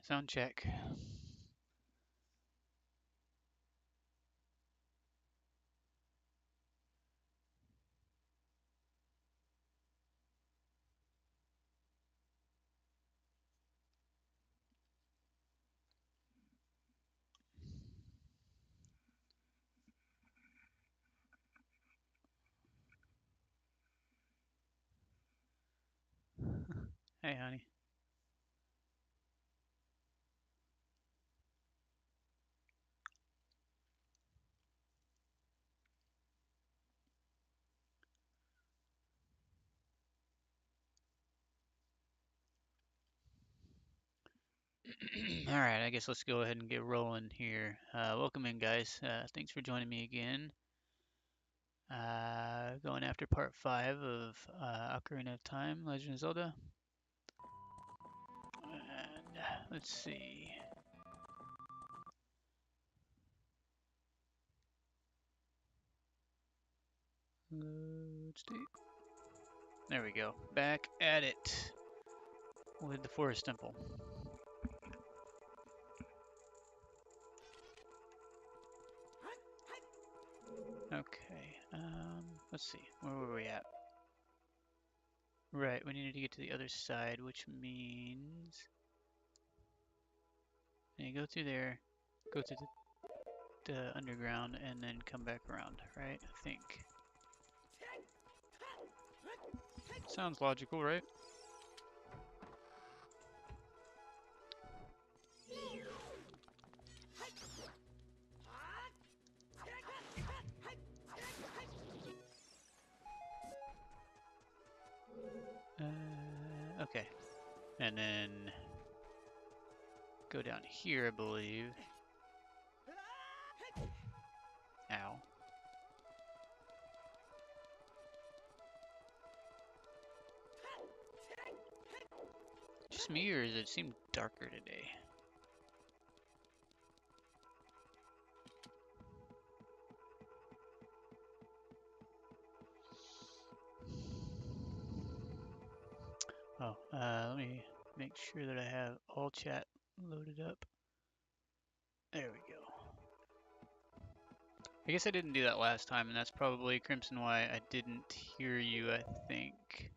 Sound check. Hey, honey. Alright, I guess let's go ahead and get rolling here. Welcome in, guys. Thanks for joining me again. Going after part 5 of Ocarina of Time, Legend of Zelda. And let's see. Load state. There we go. Back at it with the Forest Temple. Okay. Let's see. Where were we at? Right, we needed to get to the other side, which means you go through there, go through the underground, and then come back around, right? I think. Sounds logical, right? Okay. And then go down here, I believe. Ow. Just me, or does it seem darker today? Oh, let me make sure that I have all chat loaded up. There we go. I guess I didn't do that last time, and that's probably, Crimson, why I didn't hear you, I think.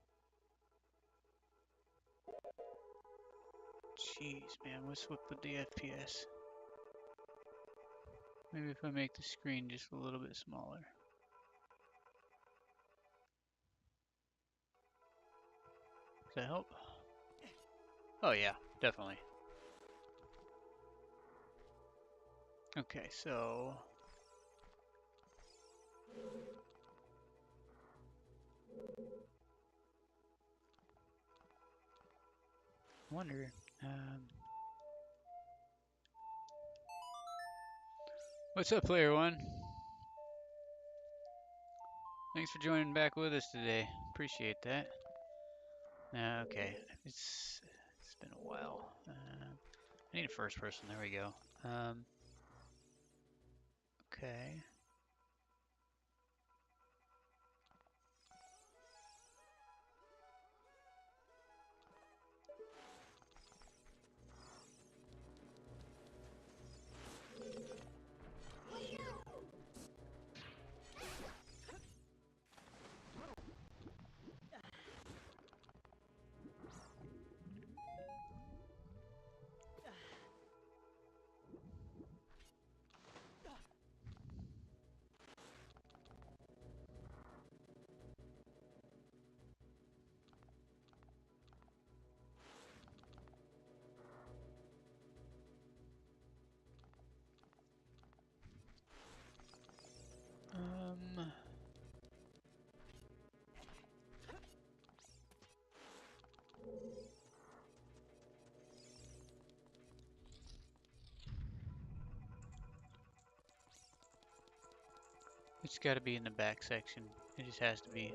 Jeez, man, what's with the FPS? Maybe if I make the screen just a little bit smaller. Does that help? Oh yeah, definitely. Okay, so I wonder. What's up, player one? Thanks for joining back with us today. Appreciate that. Okay, it's been a while. I need a first person. There we go. Okay. Um. It's got to be in the back section. It just has to be.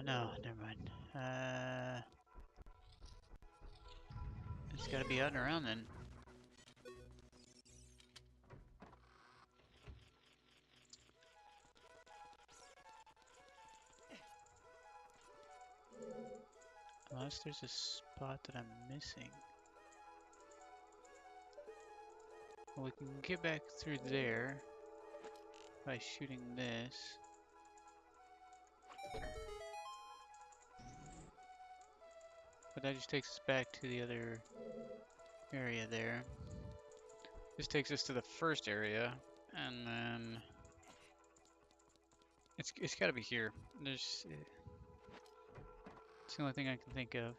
No, never mind. It's gotta be out and around then. Unless there's a spot that I'm missing. Well, we can get back through there by shooting this. But that just takes us back to the other area there. This takes us to the first area, and then it's got to be here. It's the only thing I can think of.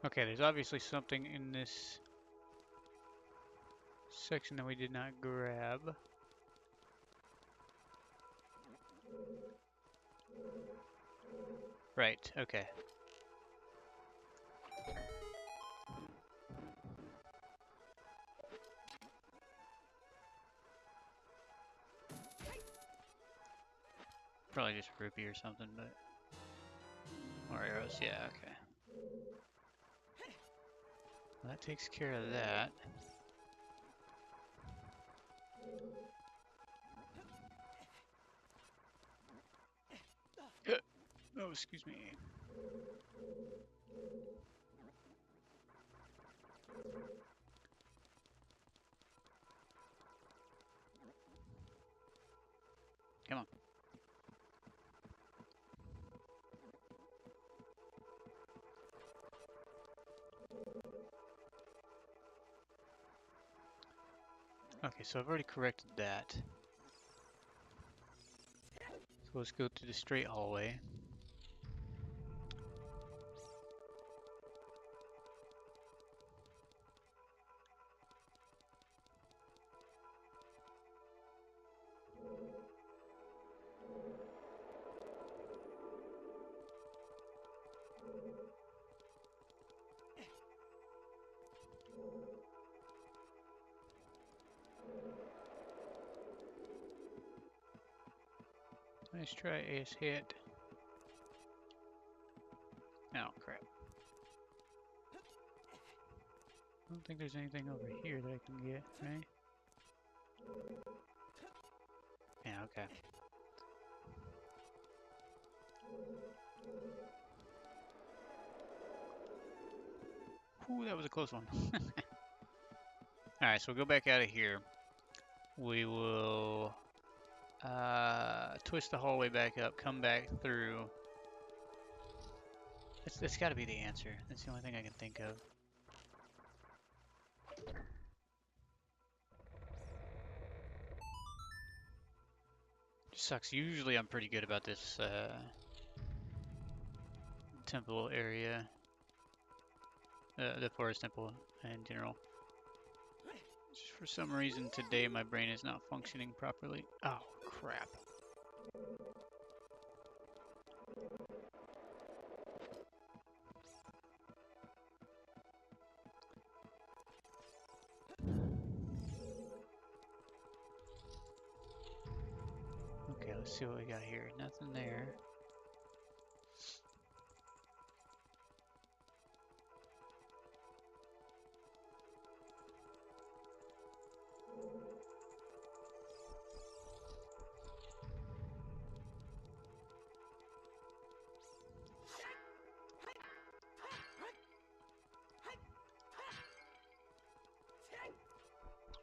Okay, there's obviously something in this section that we did not grab. Right, okay. Probably just a rupee or something, but... More arrows, yeah, okay. Well, that takes care of that. Oh, excuse me. Come on. Okay, so I've already corrected that. So let's go to the straight hallway. Nice try, ace hit. Oh, crap. I don't think there's anything over here that I can get, right? Yeah, okay. Ooh, that was a close one. Alright, so we'll go back out of here. We will twist the hallway back up, come back through. That's got to be the answer. That's the only thing I can think of. Sucks. Usually I'm pretty good about this temple area. The forest temple in general. Just for some reason today my brain is not functioning properly. Oh, crap. Okay, let's see what we got here. Nothing there.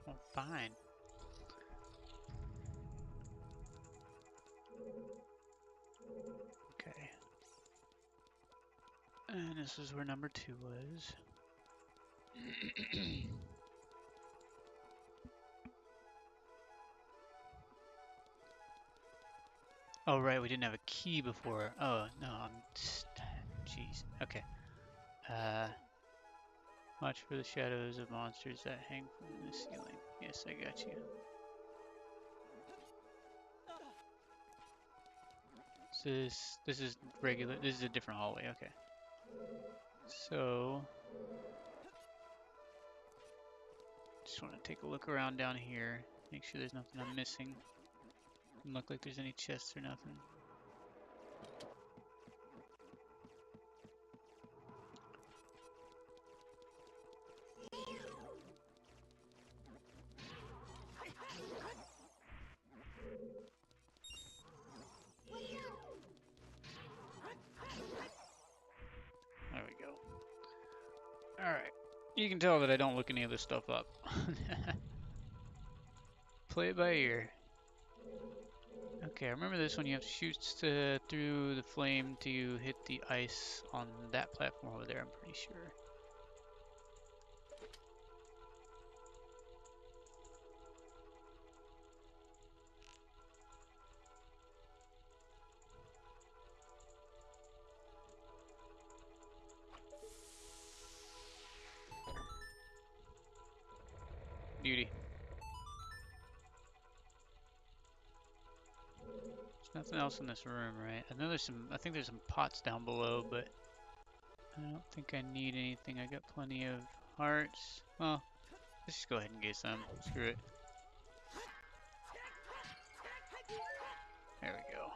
Oh, fine. Okay. And this is where number 2 was. Oh, right, we didn't have a key before. Oh, no, jeez. Okay. Watch for the shadows of monsters that hang from the ceiling. Yes, I got you. So this is regular. This is a different hallway. Okay. So just want to take a look around down here. Make sure there's nothing I'm missing. Doesn't look like there's any chests or nothing. There we go. Alright. You can tell that I don't look any of this stuff up. Play it by ear. Okay, I remember this one. You have to shoot through the flame to hit the ice on that platform over there, I'm pretty sure. Beauty. There's nothing else in this room, right? I know I think there's some pots down below, but I don't think I need anything. I got plenty of hearts. Well, let's just go ahead and get some. Screw it. There we go.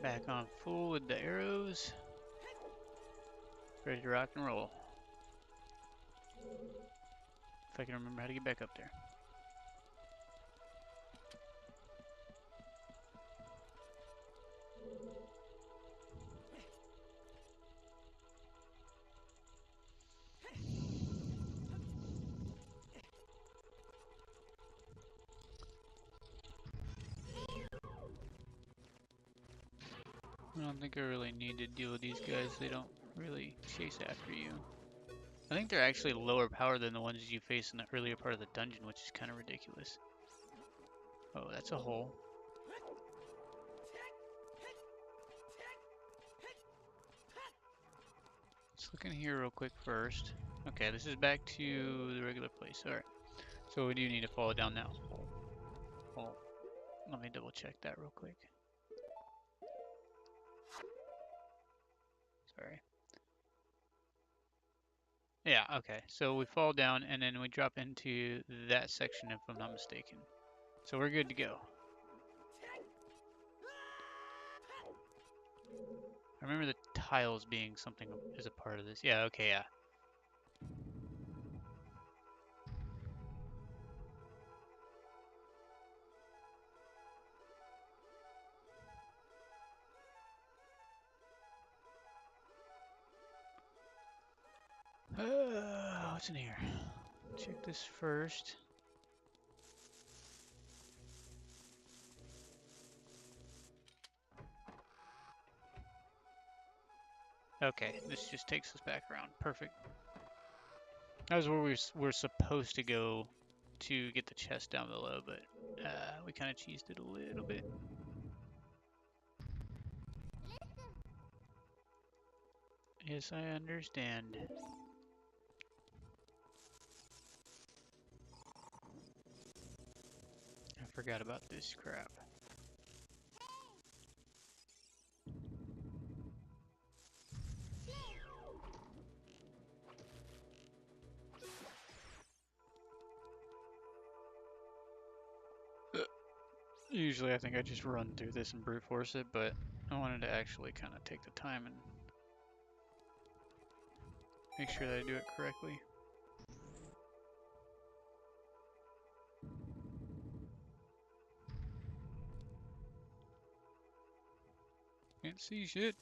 Back on full with the arrows. Ready to rock and roll. If I can remember how to get back up there. I don't think I really need to deal with these guys. They don't really chase after you. I think they're actually lower power than the ones you face in the earlier part of the dungeon, which is kind of ridiculous. Oh, that's a hole. Let's look in here real quick first. Okay, this is back to the regular place. Alright. So we do need to fall down that hole. Oh, let me double check that real quick. Sorry. Yeah, okay. So we fall down and then we drop into that section if I'm not mistaken. So we're good to go. I remember the tiles being something as a part of this. Yeah, okay, yeah. What's in here? Check this first. Okay, this just takes us back around. Perfect. That was where we're supposed to go to get the chest down below, but we kind of cheesed it a little bit. Yes, I understand. I forgot about this crap. Usually I think I just run through this and brute force it, but I wanted to actually kind of take the time and make sure that I do it correctly. Can't see shit.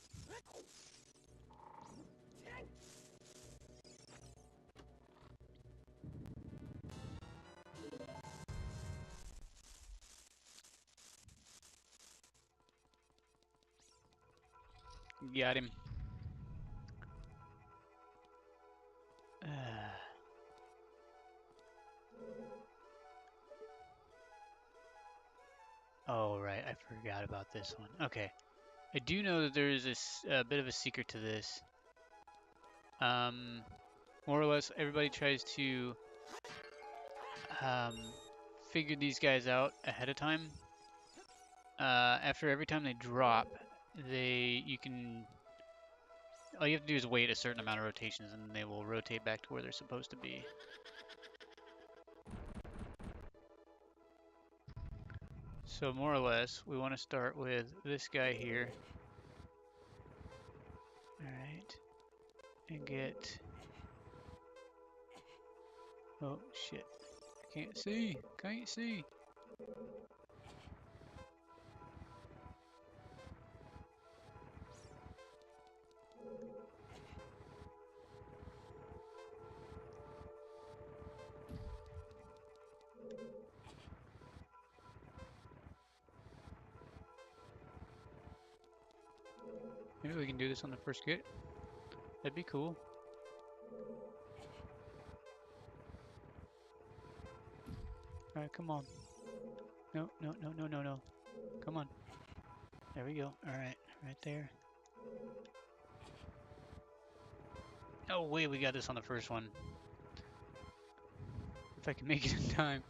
Got him. Oh, right, I forgot about this one. Okay, I do know that there is a bit of a secret to this. Um, More or less, everybody tries to um, figure these guys out ahead of time. After every time they drop, you can all you have to do is wait a certain amount of rotations, and they will rotate back to where they're supposed to be. So more or less, we want to start with this guy here. All right, and get. Oh shit! Can't see. Can't see. Maybe we can do this on the first get. That'd be cool. All right, come on. No, no, no, no, no, no. Come on. There we go. All right, right there. Oh wait, we got this on the first one. If I can make it in time.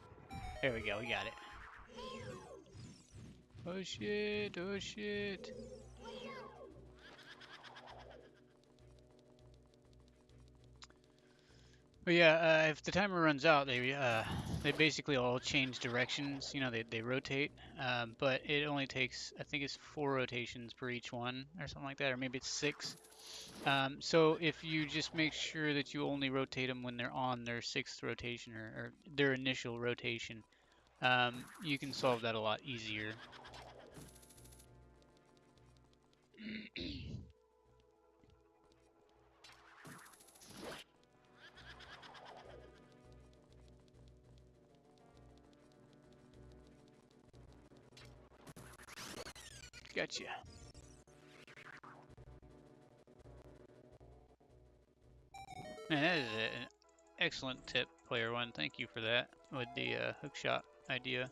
There we go, we got it. Oh shit, oh shit. But yeah, if the timer runs out, they basically all change directions. You know, they rotate. But it only takes, I think it's 4 rotations per each one or something like that, or maybe it's 6. So if you just make sure that you only rotate them when they're on their 6th rotation or their initial rotation, you can solve that a lot easier. Gotcha. Man, that is an excellent tip, player one. Thank you for that with the hook shot idea.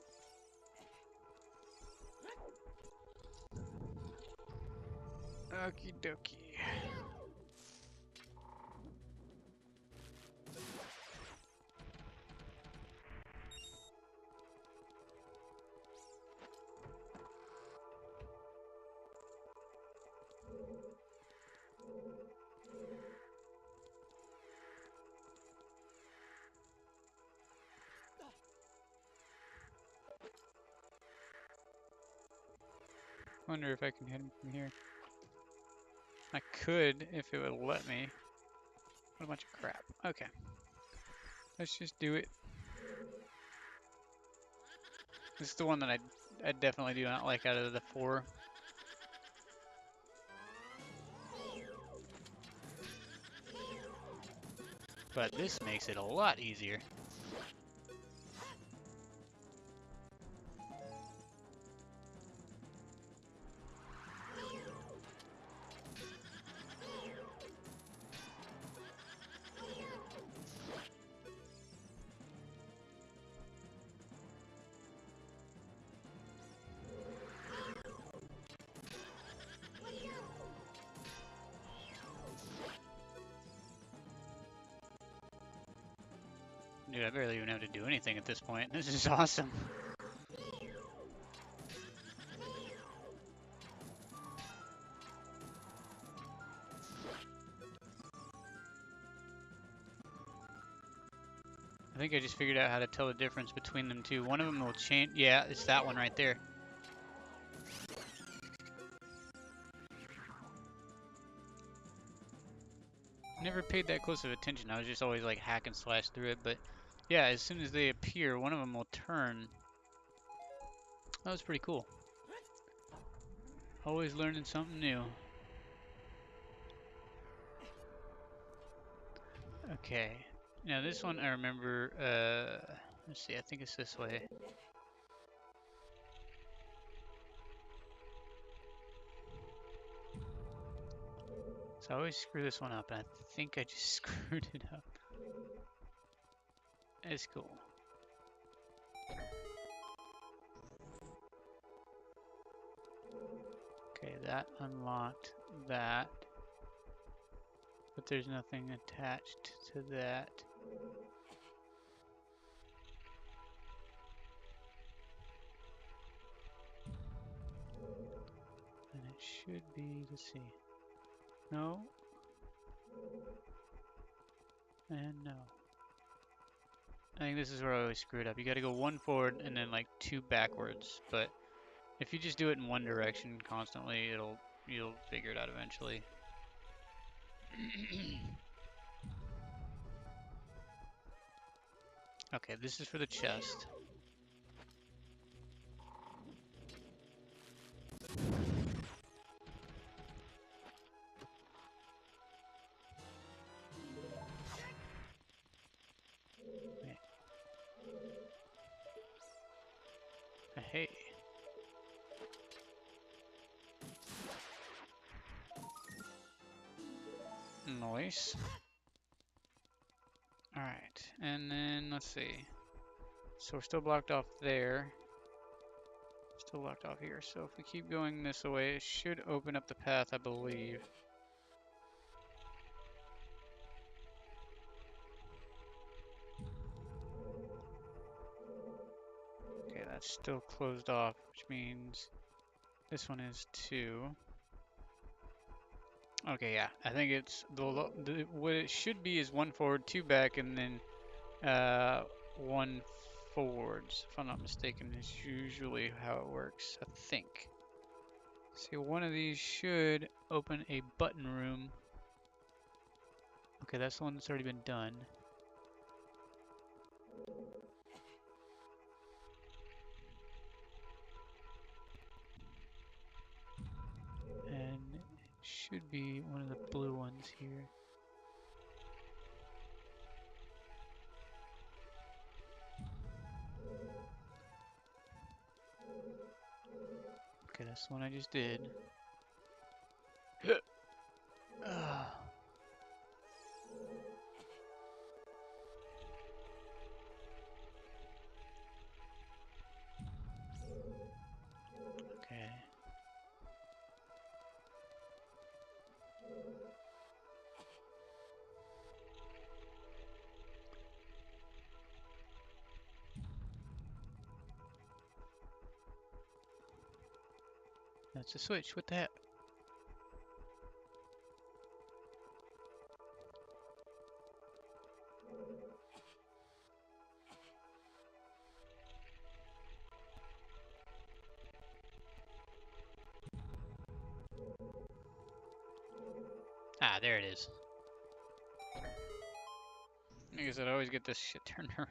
Okie dokie. Wonder if I can hit him from here. I could if it would let me. What a bunch of crap. Okay. Let's just do it. This is the one that I definitely do not like out of the 4. But this makes it a lot easier. Dude, I barely even have to do anything at this point. This is awesome. I think I just figured out how to tell the difference between them two. One of them will change. Yeah, it's that one right there. Never paid that close of attention. I was just always like hack and slash through it. But yeah, as soon as they appear, one of them will turn. That was pretty cool. Always learning something new. Okay. Now this one I remember, let's see, I think it's this way. So I always screw this one up, and I think I just screwed it up. It's cool. that unlocked that. But there's nothing attached to that. And it should be, let's see. No. And no. I think this is where I always screw it up. You gotta go one forward and then like two backwards. But if you just do it in one direction constantly, you'll figure it out eventually. Okay, this is for the chest. Hey. Nice. Alright, and then let's see. So we're still blocked off there. Still blocked off here. So if we keep going this way, it should open up the path, I believe. Okay, that's still closed off, which means this one is 2. Okay, yeah, I think it's what it should be is 1 forward, 2 back, and then 1 forwards. If I'm not mistaken, is usually how it works. I think. See, one of these should open a button room. Okay, that's the one that's already been done. And it should be one of the blue ones here. Okay, that's the one I just did. Okay. That's a switch. What the heck? Ah, there it is. I guess I'd always get this shit turned around.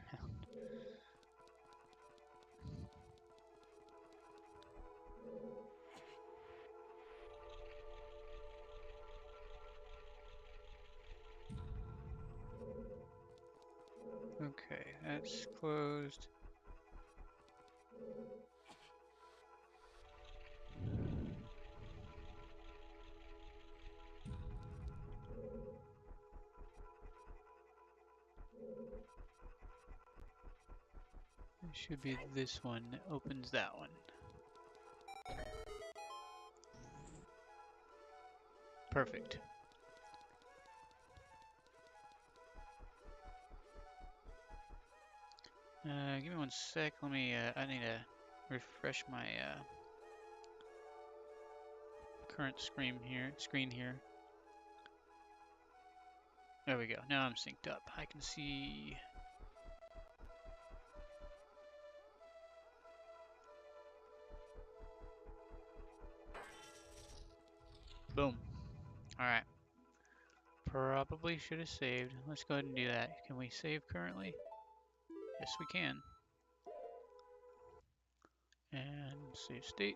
Okay, that's closed. It should be this one that opens that one. Perfect. Give me one sec. Let me, I need to refresh my current screen here. There we go. Now I'm synced up. I can see. Boom. Alright. Probably should have saved. Let's go ahead and do that. Can we save currently? Yes, we can. And save state.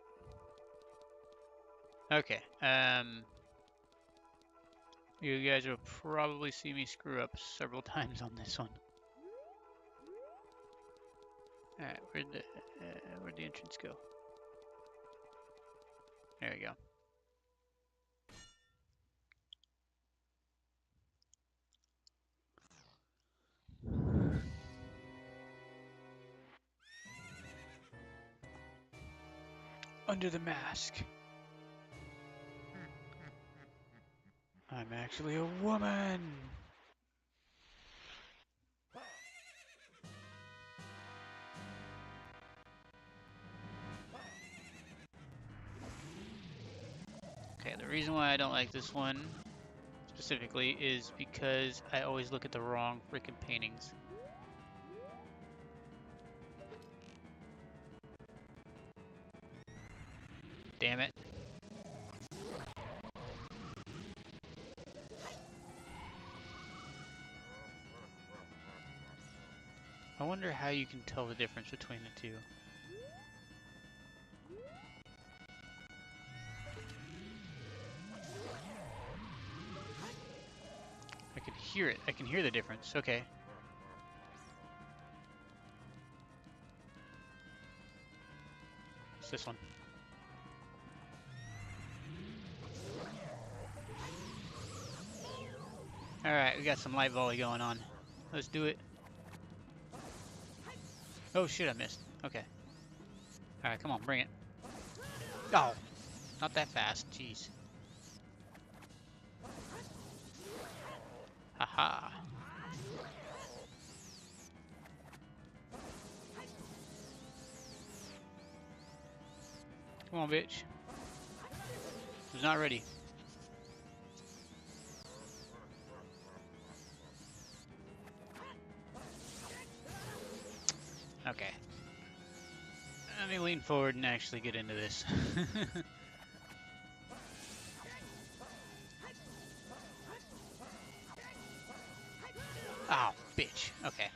Okay. You guys will probably see me screw up several times on this one. Alright, where'd the entrance go? There we go. Under the mask. I'm actually a woman! Okay, the reason why I don't like this one specifically is because I always look at the wrong freaking paintings. Damn it. I wonder how you can tell the difference between the two. I can hear it. I can hear the difference. Okay. It's this one. Alright, we got some light volley going on. Let's do it. Oh shit, I missed. Okay. Alright, come on, bring it. Oh! Not that fast. Jeez. Haha. Come on, bitch. Who's not ready? Okay. Let me lean forward and actually get into this. Oh, bitch. Okay.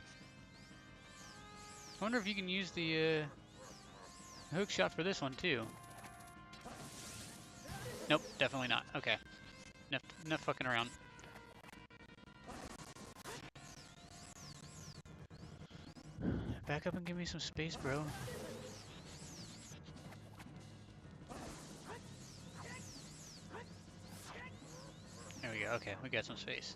I wonder if you can use the hook shot for this one too. Nope, definitely not. Okay. Enough fucking around. Back up and give me some space, bro. There we go. Okay, we got some space.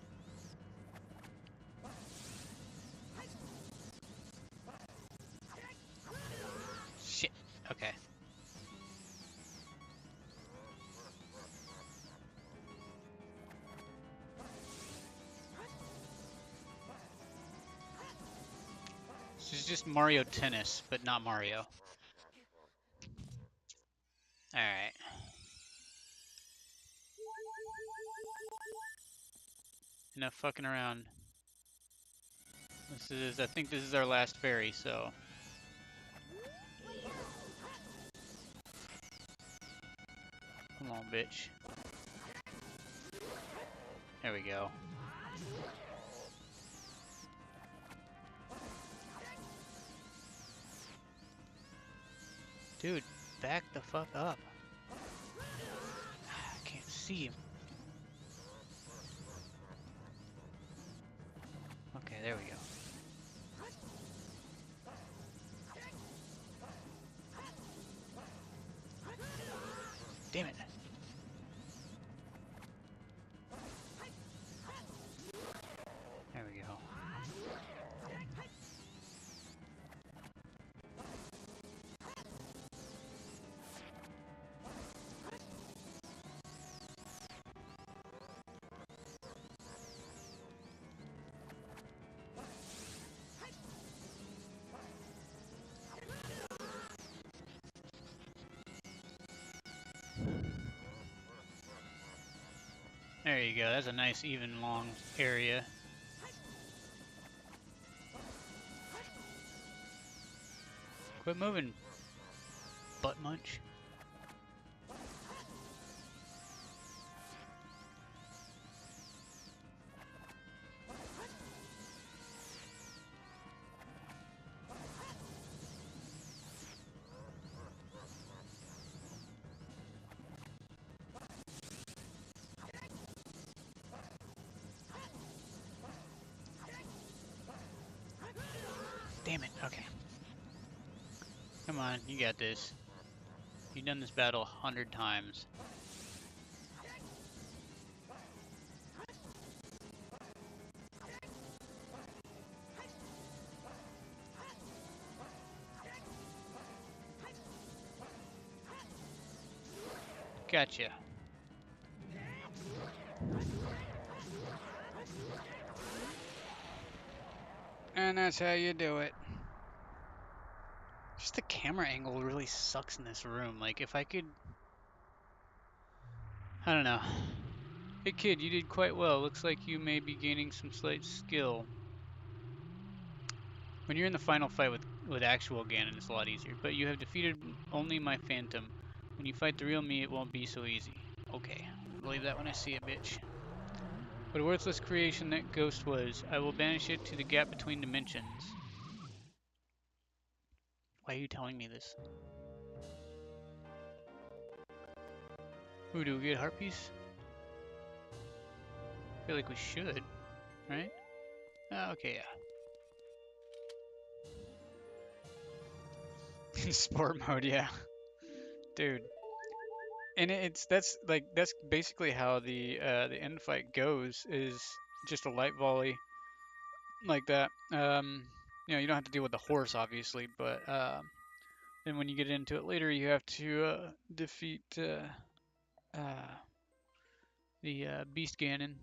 Shit. Okay. This is just Mario Tennis, but not Mario. Alright. Enough fucking around. I think this is our last fairy, so. Come on, bitch. There we go. Dude, back the fuck up. I can't see him. Okay, there we go. Damn it. There we go. There you go. That's a nice, even, long area. Quit moving, butt munch. Damn it. Okay. Come on, you got this. You've done this battle 100 times. Gotcha. And that's how you do it. Just the camera angle really sucks in this room. Like, if I could... I don't know. Hey kid, you did quite well. Looks like you may be gaining some slight skill. When you're in the final fight with actual Ganon, it's a lot easier. But you have defeated only my phantom. When you fight the real me, it won't be so easy. Okay, I believe that when I see it, bitch. What a worthless creation that ghost was. I will banish it to the gap between dimensions. Why are you telling me this? Ooh, do we get a heart piece? I feel like we should, right? Okay, yeah. Sport mode, yeah. Dude. And it's that's basically how the end fight goes, is just a light volley like that. You don't have to deal with the horse obviously, but then when you get into it later, you have to defeat uh, the Beast Ganon.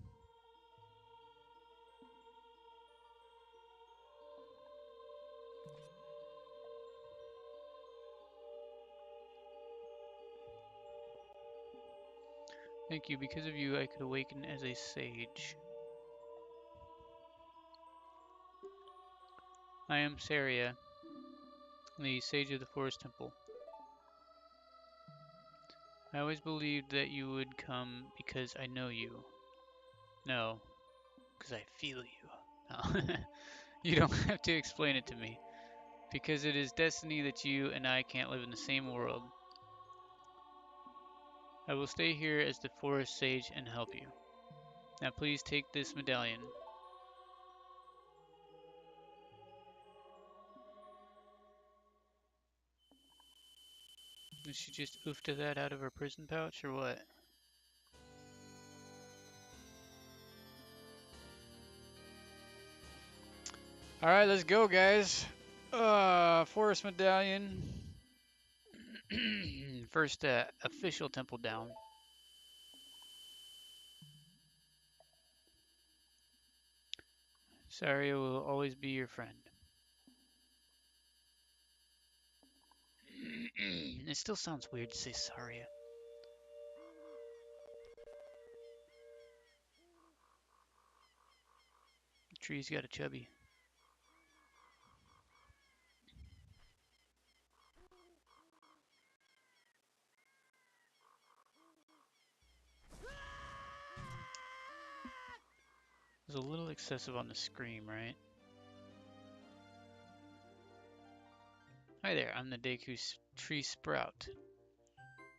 Thank you. Because of you, I could awaken as a sage. I am Saria, the sage of the Forest Temple. I always believed that you would come because I know you. No, because I feel you. No. You don't have to explain it to me. Because it is destiny that you and I can't live in the same world. I will stay here as the forest sage and help you. Now please take this medallion. Did she just oofta that out of her prison pouch or what? Alright, let's go guys. Forest medallion. First official temple down. Saria will always be your friend. It still sounds weird to say Saria. The tree's got a chubby. It was a little excessive on the scream, right? Hi there, I'm the Deku Tree Sprout.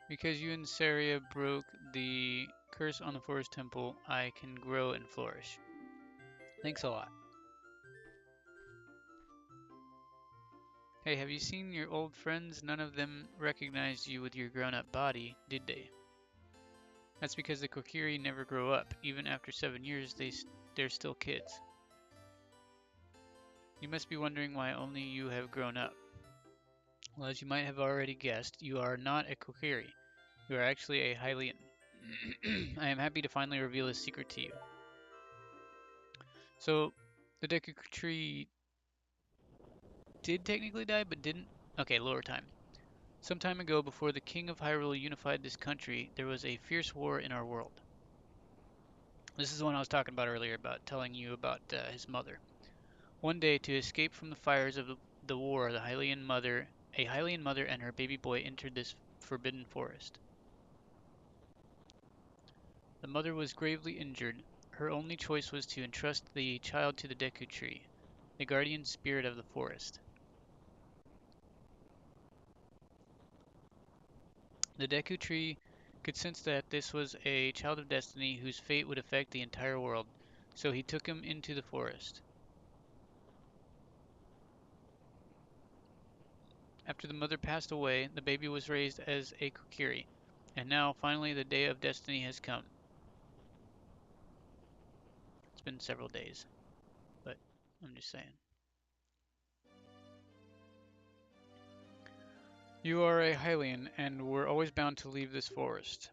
Because you and Saria broke the curse on the Forest Temple, I can grow and flourish. Thanks a lot. Hey, have you seen your old friends? None of them recognized you with your grown-up body, did they? That's because the Kokiri never grow up. Even after 7 years, they're still kids. You must be wondering why only you have grown up. Well, as you might have already guessed, you are not a Kokiri. You are actually a Hylian. I am happy to finally reveal a secret to you. So, the Deku Tree did technically die, but didn't? Okay, lower time. Some time ago, before the King of Hyrule unified this country, there was a fierce war in our world. This is the one I was talking about earlier, about telling you about his mother. One day, to escape from the fires of the war, a Hylian mother and her baby boy entered this forbidden forest. The mother was gravely injured. Her only choice was to entrust the child to the Deku Tree, the guardian spirit of the forest. The Deku Tree could sense that this was a child of destiny whose fate would affect the entire world, so he took him into the forest. After the mother passed away, the baby was raised as a Kokiri, and now, finally, the day of destiny has come. It's been several days, but I'm just saying. You are a Hylian, and were always bound to leave this forest.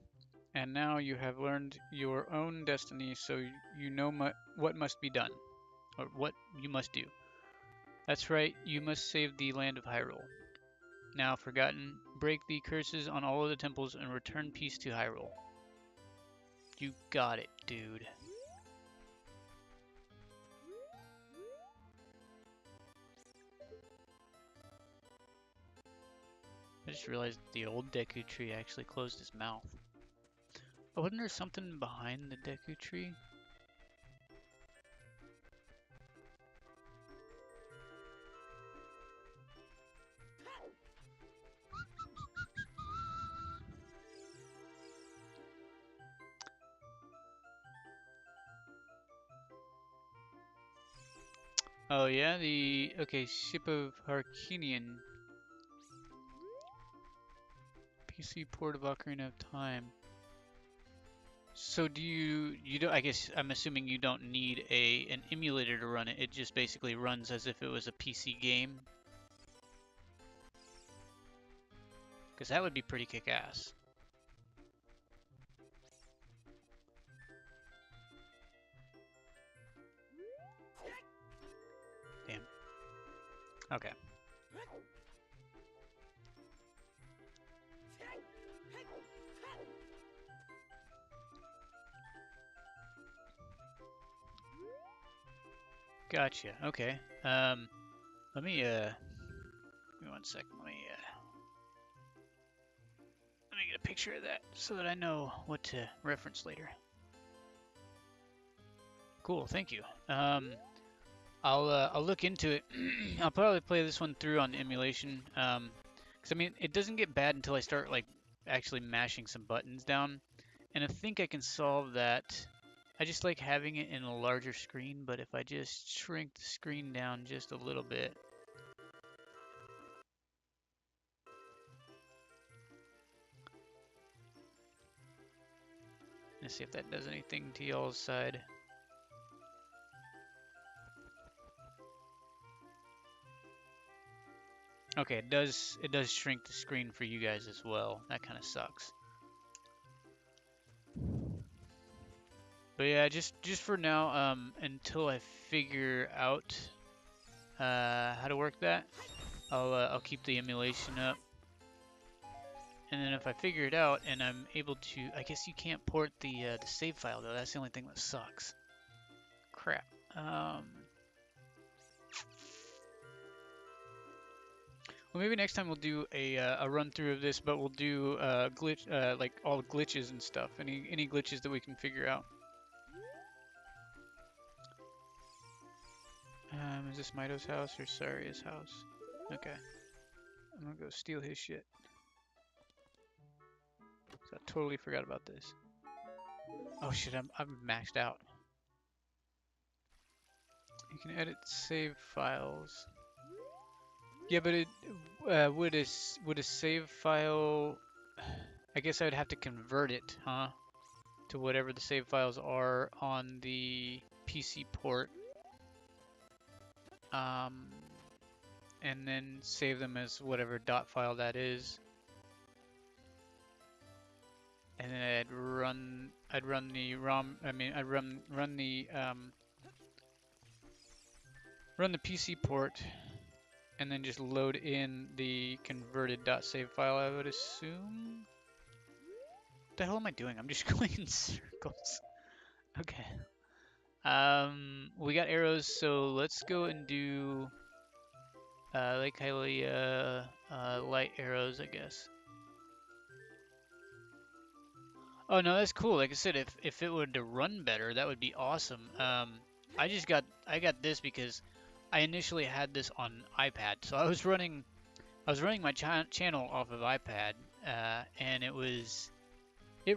And now you have learned your own destiny, so you know what must be done, or what you must do. That's right, you must save the land of Hyrule. Now forgotten, break the curses on all of the temples and return peace to Hyrule. You got it, dude. I just realized the old Deku tree actually closed his mouth. Oh, wasn't there something behind the Deku tree? Oh yeah, okay, Ship of Harkinian. PC port of Ocarina of Time. So do you don't, I guess I'm assuming you don't need an emulator to run it. It just basically runs as if it was a PC game. Because that would be pretty kick-ass. Damn. Okay. Gotcha. Okay. Let me give me 1 second. Let me get a picture of that so that I know what to reference later. Cool. Thank you. I'll look into it. I'll probably play this one through on emulation. 'Cause I mean, it doesn't get bad until I start like actually mashing some buttons down, and I think I can solve that. I just like having it in a larger screen, but if I just shrink the screen down just a little bit. Let's see if that does anything to y'all's side. Okay, it does shrink the screen for you guys as well. That kind of sucks. But yeah, just for now, until I figure out how to work that, I'll keep the emulation up. And then if I figure it out and I'm able to, I guess you can't port the save file though. That's the only thing that sucks. Crap. Well, maybe next time we'll do a run through of this, but we'll do glitch like all the glitches and stuff. Any glitches that we can figure out. Is this Mito's house or Saria's house? Okay. I'm gonna go steal his shit. So I totally forgot about this. Oh shit, I'm maxed out. You can edit save files. Yeah, but it would a save file? I guess I would have to convert it, huh? To whatever the save files are on the PC port. And then save them as whatever dot file that is. And then I'd run the ROM. I mean, I'd run the PC port, and then just load in the converted .save file. I would assume. What the hell am I doing? I'm just going in circles. Okay. We got arrows, so let's go and do like highly light arrows, I guess. Oh no, that's cool. Like I said, if it were to run better, that would be awesome. I got this because I initially had this on iPad, so I was running my channel off of iPad, and it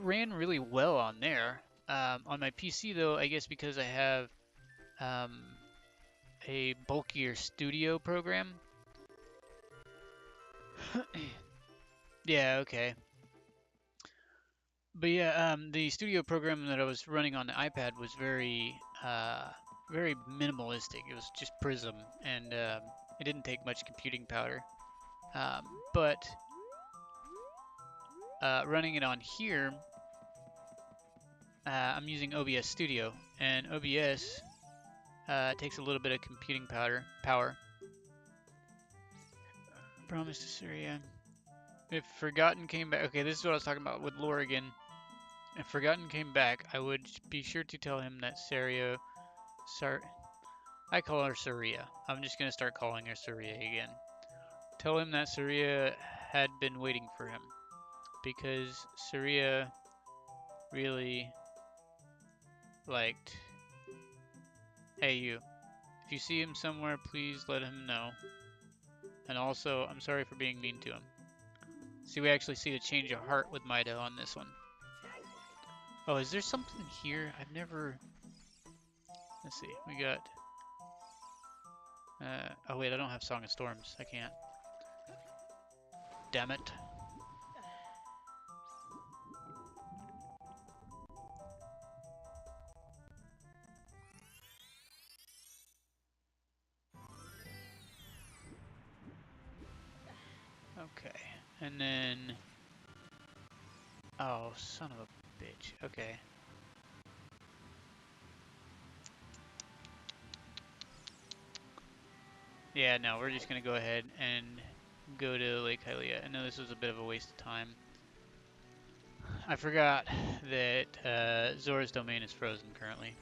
ran really well on there. On my PC though, I guess because I have a bulkier studio program. Yeah, okay. But yeah, the studio program that I was running on the iPad was very minimalistic. It was just Prism, and it didn't take much computing power. But running it on here, I'm using OBS Studio, and OBS takes a little bit of computing power. Promise to Syria. If Forgotten came back, okay, this is what I was talking about with lore again. If Forgotten came back, I would be sure to tell him that I call her Saria. I'm just gonna start calling her Saria again. Tell him that Saria had been waiting for him because Saria really liked. Hey, you. If you see him somewhere, please let him know. And also, I'm sorry for being mean to him. See, we actually see a change of heart with Maida on this one. Oh, is there something here? I've never... Let's see. We got... oh, wait, I don't have Song of Storms. I can't. Damn it. Okay. And then... Oh, son of a bitch. Okay. Yeah, no, we're just gonna go ahead and go to Lake Hylia. I know this was a bit of a waste of time. I forgot that Zora's domain is frozen currently.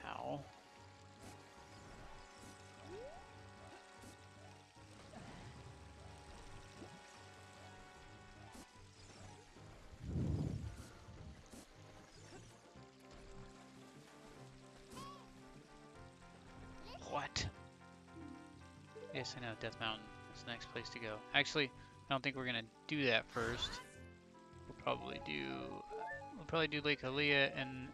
Ow. What? Yes, I know, Death Mountain is the next place to go. Actually, I don't think we're gonna do that first. We'll probably do Lake Hylia, and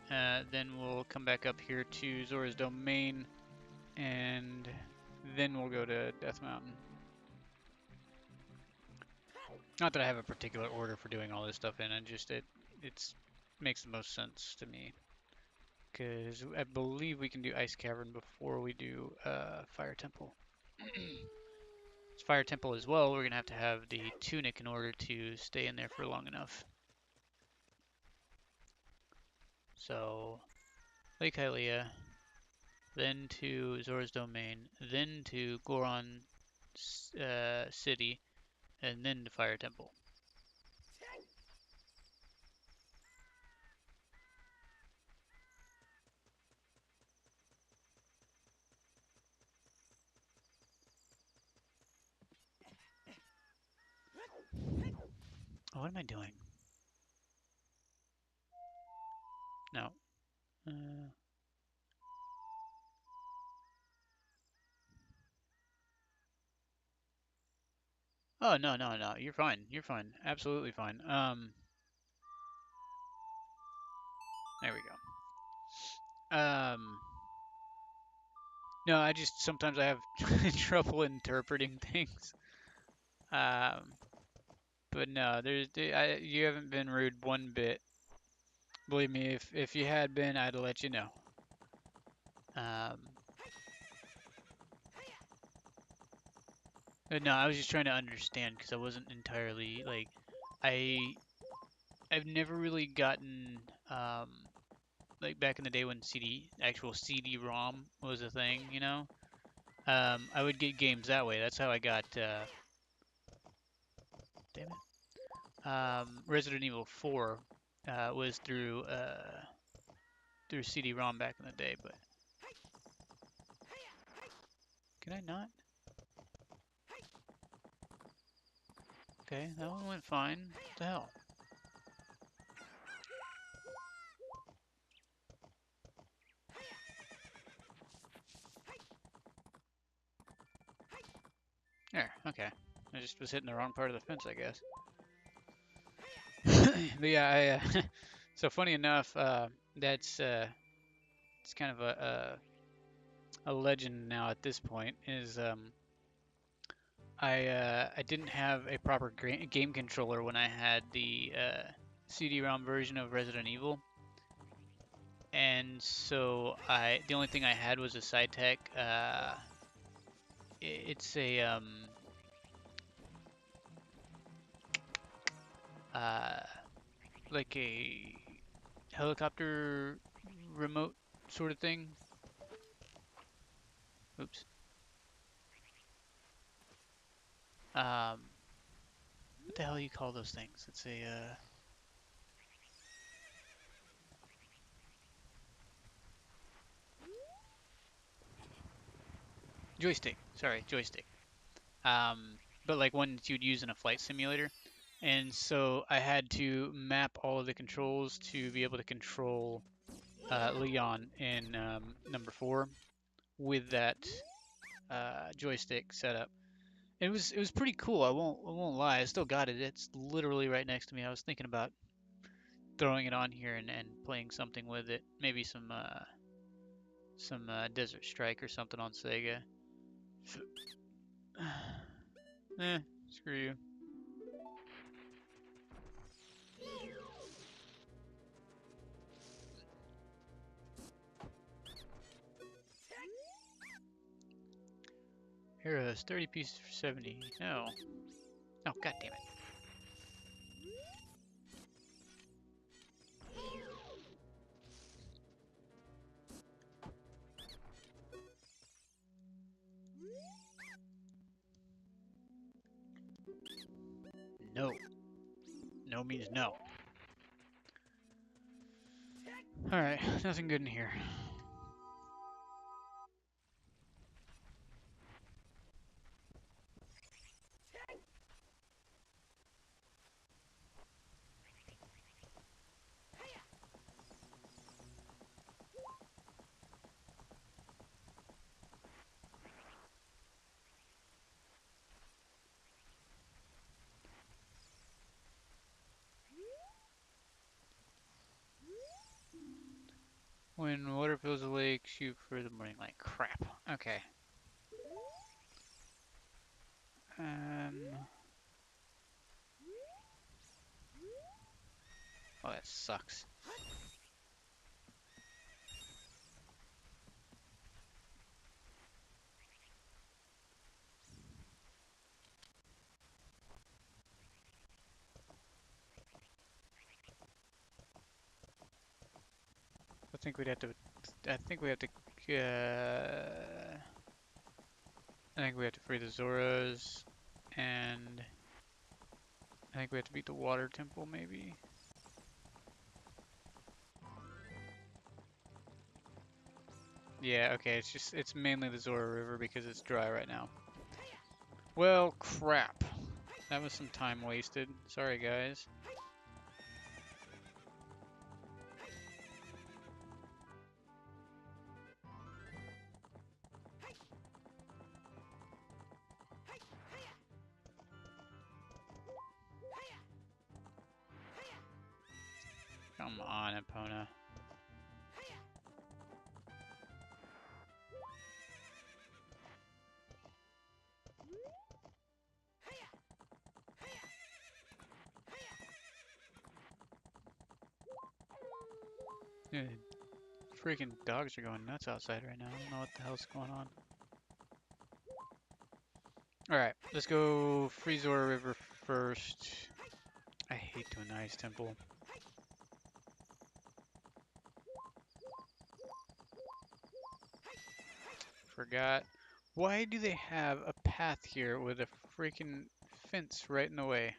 then we'll come back up here to Zora's Domain, and then we'll go to Death Mountain. Not that I have a particular order for doing all this stuff in, it makes the most sense to me. Because I believe we can do Ice Cavern before we do Fire Temple. Fire Temple as well, we're going to have the tunic in order to stay in there for long enough. So, Lake Hylia, then to Zora's Domain, then to Goron City, and then to Fire Temple. Oh, what am I doing? No. Oh, no, no, no. You're fine. You're fine. Absolutely fine. There we go. No, sometimes I have trouble interpreting things. But no, you haven't been rude one bit. Believe me, if you had been, I'd let you know. But no, I was just trying to understand because I wasn't entirely like, I've never really gotten like back in the day when actual CD-ROM was a thing, you know. I would get games that way. That's how I got. Damn it. Resident Evil 4 was through CD-ROM back in the day, but can I not? Okay, that one went fine. What the hell? There, okay. I just was hitting the wrong part of the fence, I guess. But yeah, so funny enough, that's it's kind of a legend now at this point. Is I didn't have a proper game controller when I had the CD-ROM version of Resident Evil, and so the only thing I had was a SciTech it's a uh like a helicopter remote sort of thing. Oops. What the hell do you call those things? It's a joystick. Sorry, joystick. But like ones you'd use in a flight simulator. And so I had to map all of the controls to be able to control Leon in number 4 with that joystick setup. It was pretty cool. I won't lie. I still got it. It's literally right next to me. I was thinking about throwing it on here and playing something with it. Maybe some Desert Strike or something on Sega. Eh, screw you. Heroes, 30 pieces for 70. No. Oh, god damn it. No. No means no. Alright, nothing good in here. When water fills the lake, shoot for the morning light. Crap. Okay. Oh, that sucks. I think we'd have to. I think we have to. I think we have to free the Zoras, and I think we have to beat the Water Temple, maybe. Yeah. Okay. It's mainly the Zora River because it's dry right now. Well, crap. That was some time wasted. Sorry, guys. Come on, Epona. Dude, freaking dogs are going nuts outside right now. I don't know what the hell's going on. Alright, let's go Freezor River first. I hate doing the Ice Temple. Forgot. Why do they have a path here with a freaking fence right in the way?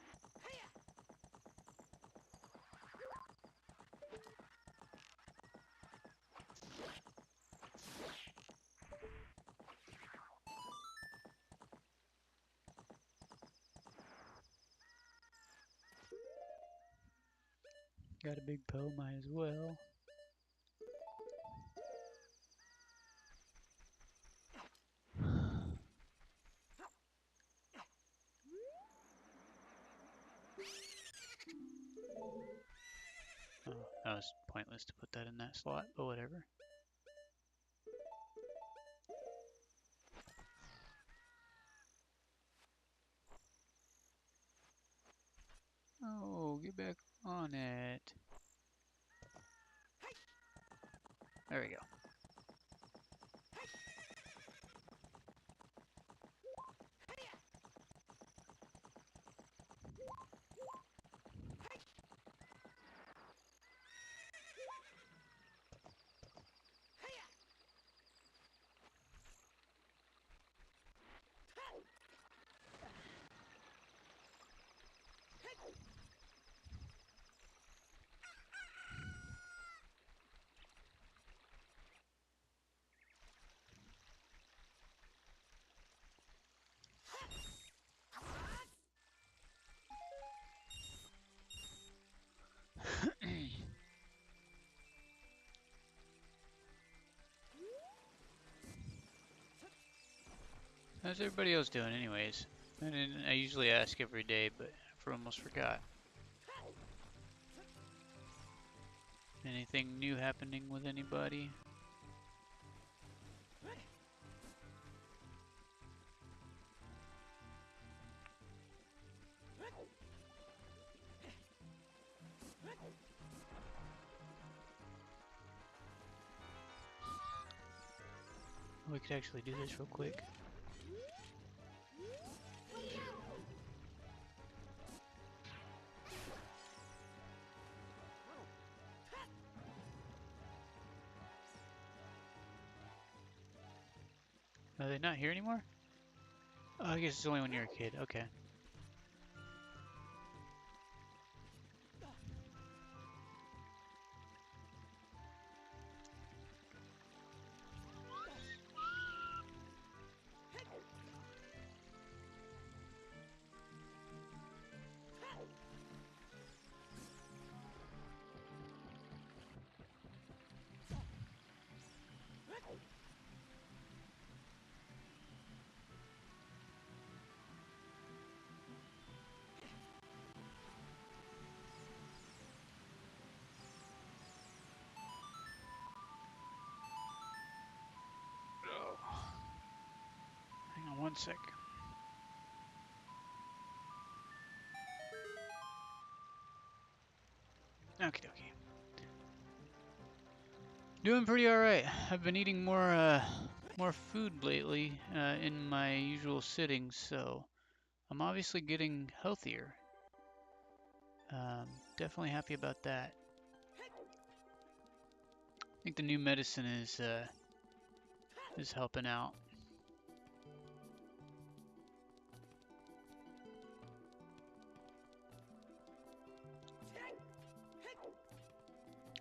Got a big Poe, might as well. Oh, that was pointless to put that in that slot, but whatever. Oh, get back on it. There we go. How's everybody else doing anyways? I usually ask every day, but I almost forgot. Anything new happening with anybody? We could actually do this real quick. Are they not here anymore? Oh, I guess it's only when you're a kid. Okay. Hang on one sec. Okie dokie. Doing pretty alright. I've been eating more food lately in my usual sittings, so I'm obviously getting healthier. Definitely happy about that. I think the new medicine is helping out.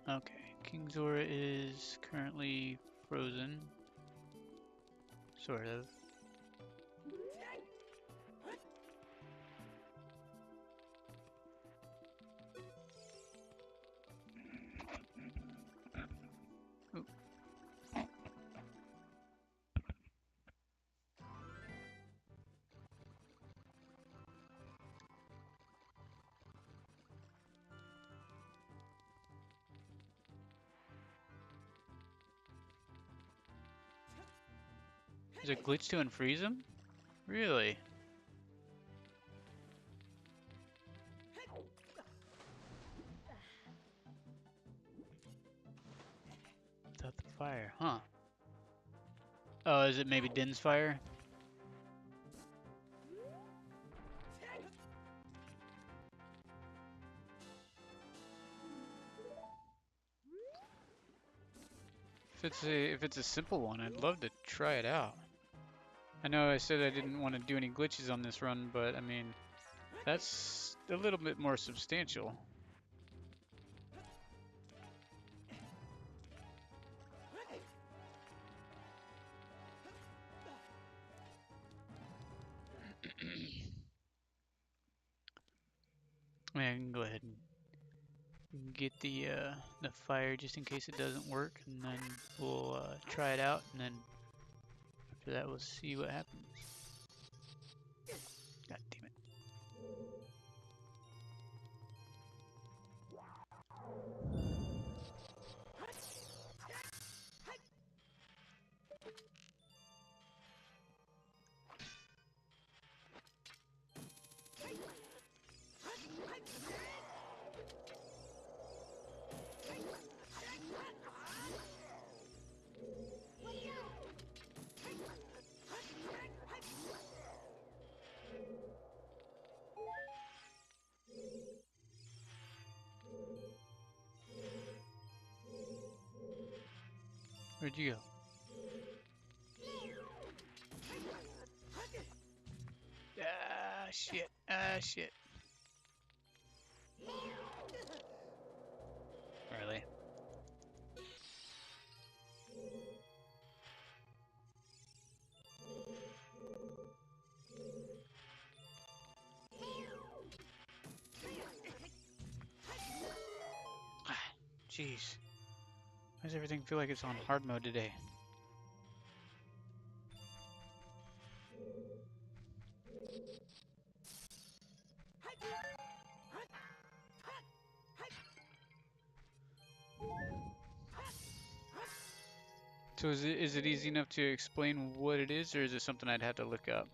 Okay, King Zora is currently frozen, sort of. Oop. Is it glitch to unfreeze him? Really? Without the fire, huh? Oh, is it maybe Din's fire? If it's a simple one, I'd love to try it out. I know I said I didn't want to do any glitches on this run, but I mean, that's a little bit more substantial. I mean, I can go ahead and get the fire just in case it doesn't work, and then we'll try it out, and then after that we'll see what happens. God damn it. Where'd you go? Ah, shit. Ah, shit. Really? Jeez. Why does everything feel like it's on hard mode today? So is it easy enough to explain what it is, or is it something I'd have to look up?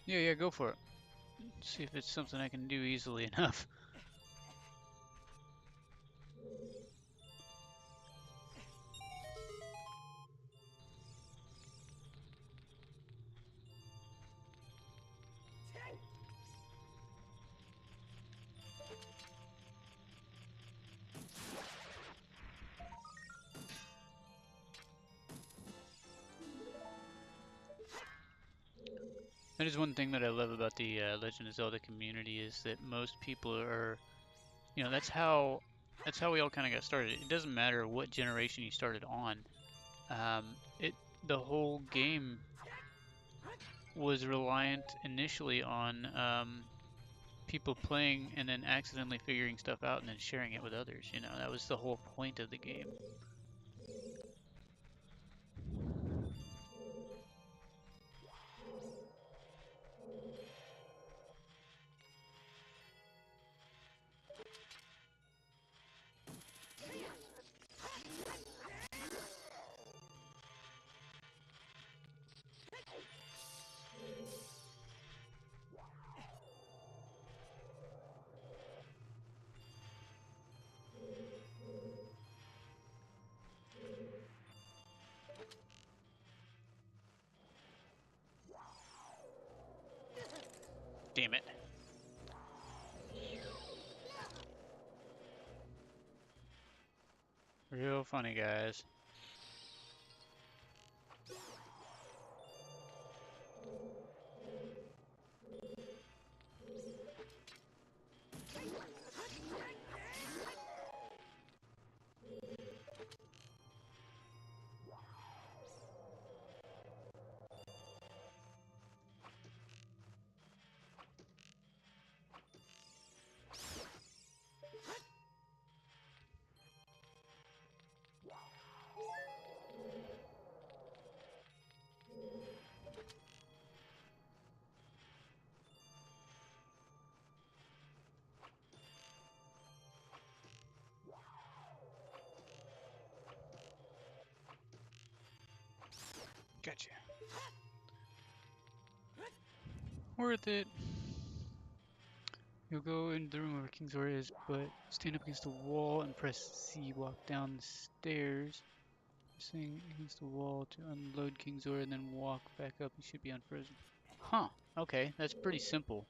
Yeah, yeah, go for it. See if it's something I can do easily enough. That is one thing that I love about the Legend of Zelda community is that most people are, that's how we all kind of got started. It doesn't matter what generation you started on. It the whole game was reliant initially on people playing and then accidentally figuring stuff out and then sharing it with others. That was the whole point of the game. Damn it. Real funny, guys. Gotcha. Worth it. You'll go into the room where King's Door is, but stand up against the wall and press C. Walk down the stairs, pressing against the wall to unload King's Door, and then walk back up. You should be unfrozen. Huh. Okay, that's pretty simple.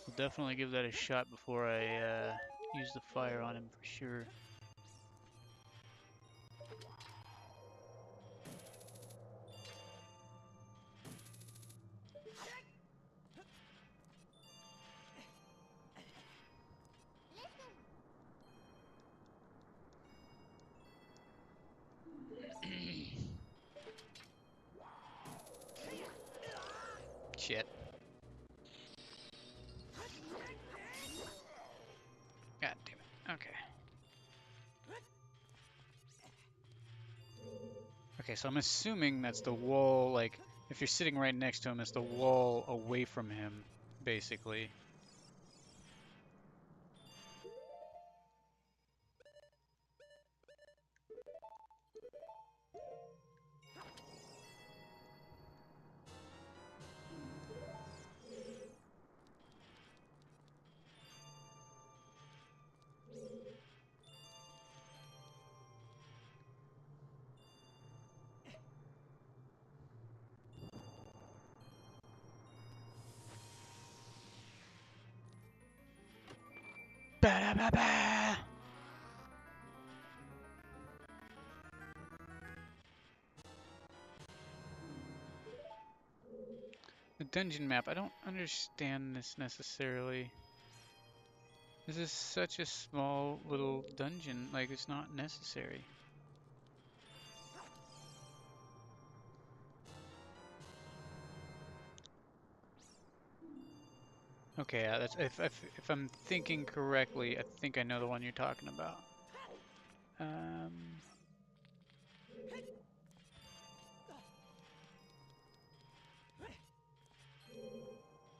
I'll definitely give that a shot before I use the fire on him for sure. Shit. God damn it. Okay. Okay, so I'm assuming that's the wall, like, if you're sitting right next to him, it's the wall away from him, basically. Ba-da-ba-ba! The dungeon map, I don't understand this necessarily. This is such a small little dungeon, like it's not necessary. Okay, that's if I'm thinking correctly, I think I know the one you're talking about. I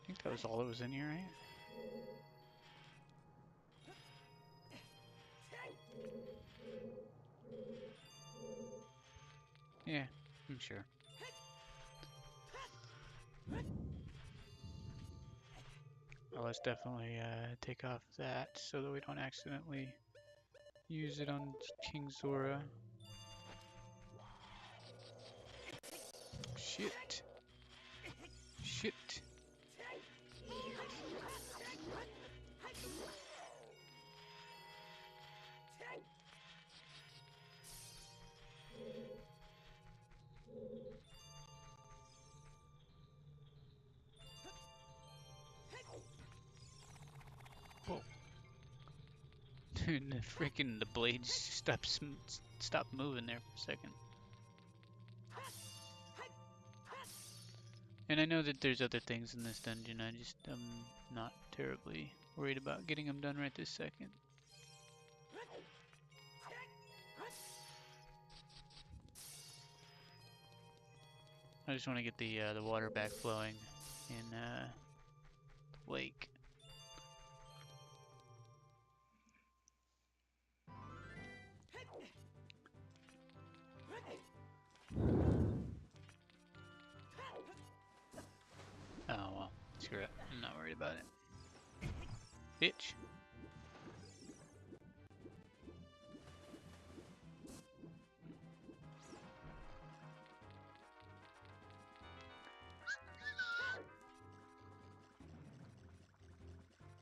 think that was all that was in here, right? Yeah, I'm sure. Oh, let's definitely take off that so that we don't accidentally use it on King Zora. Shit. Shit. Whoa. Dude, the blades stopped moving there for a second. And I know that there's other things in this dungeon, I just am not terribly worried about getting them done right this second. I just want to get the water back flowing in the lake. Oh well, screw it. I'm not worried about it. Bitch.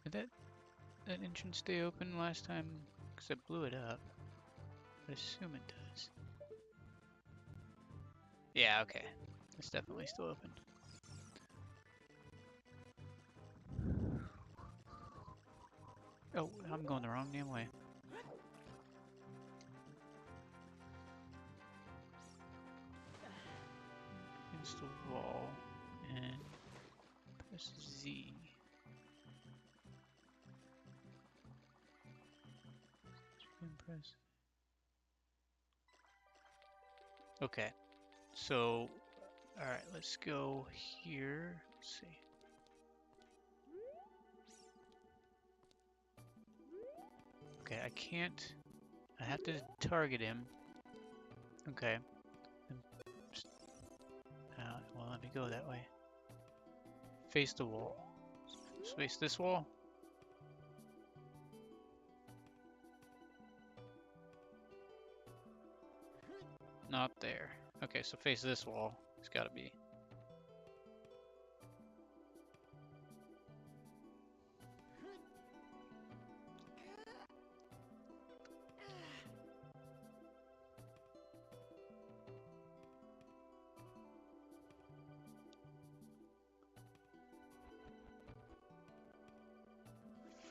Did that entrance stay open last time? Because I blew it up. I assume it does. Yeah, okay. It's definitely still open. Oh, I'm going the wrong damn way. Against the wall and press Z. And press. Okay, so alright, let's go here. Let's see. Okay, I can't. I have to target him. Okay. Well, let me go that way. Face the wall. Face this wall. Not there. Okay, so face this wall. It's gotta be.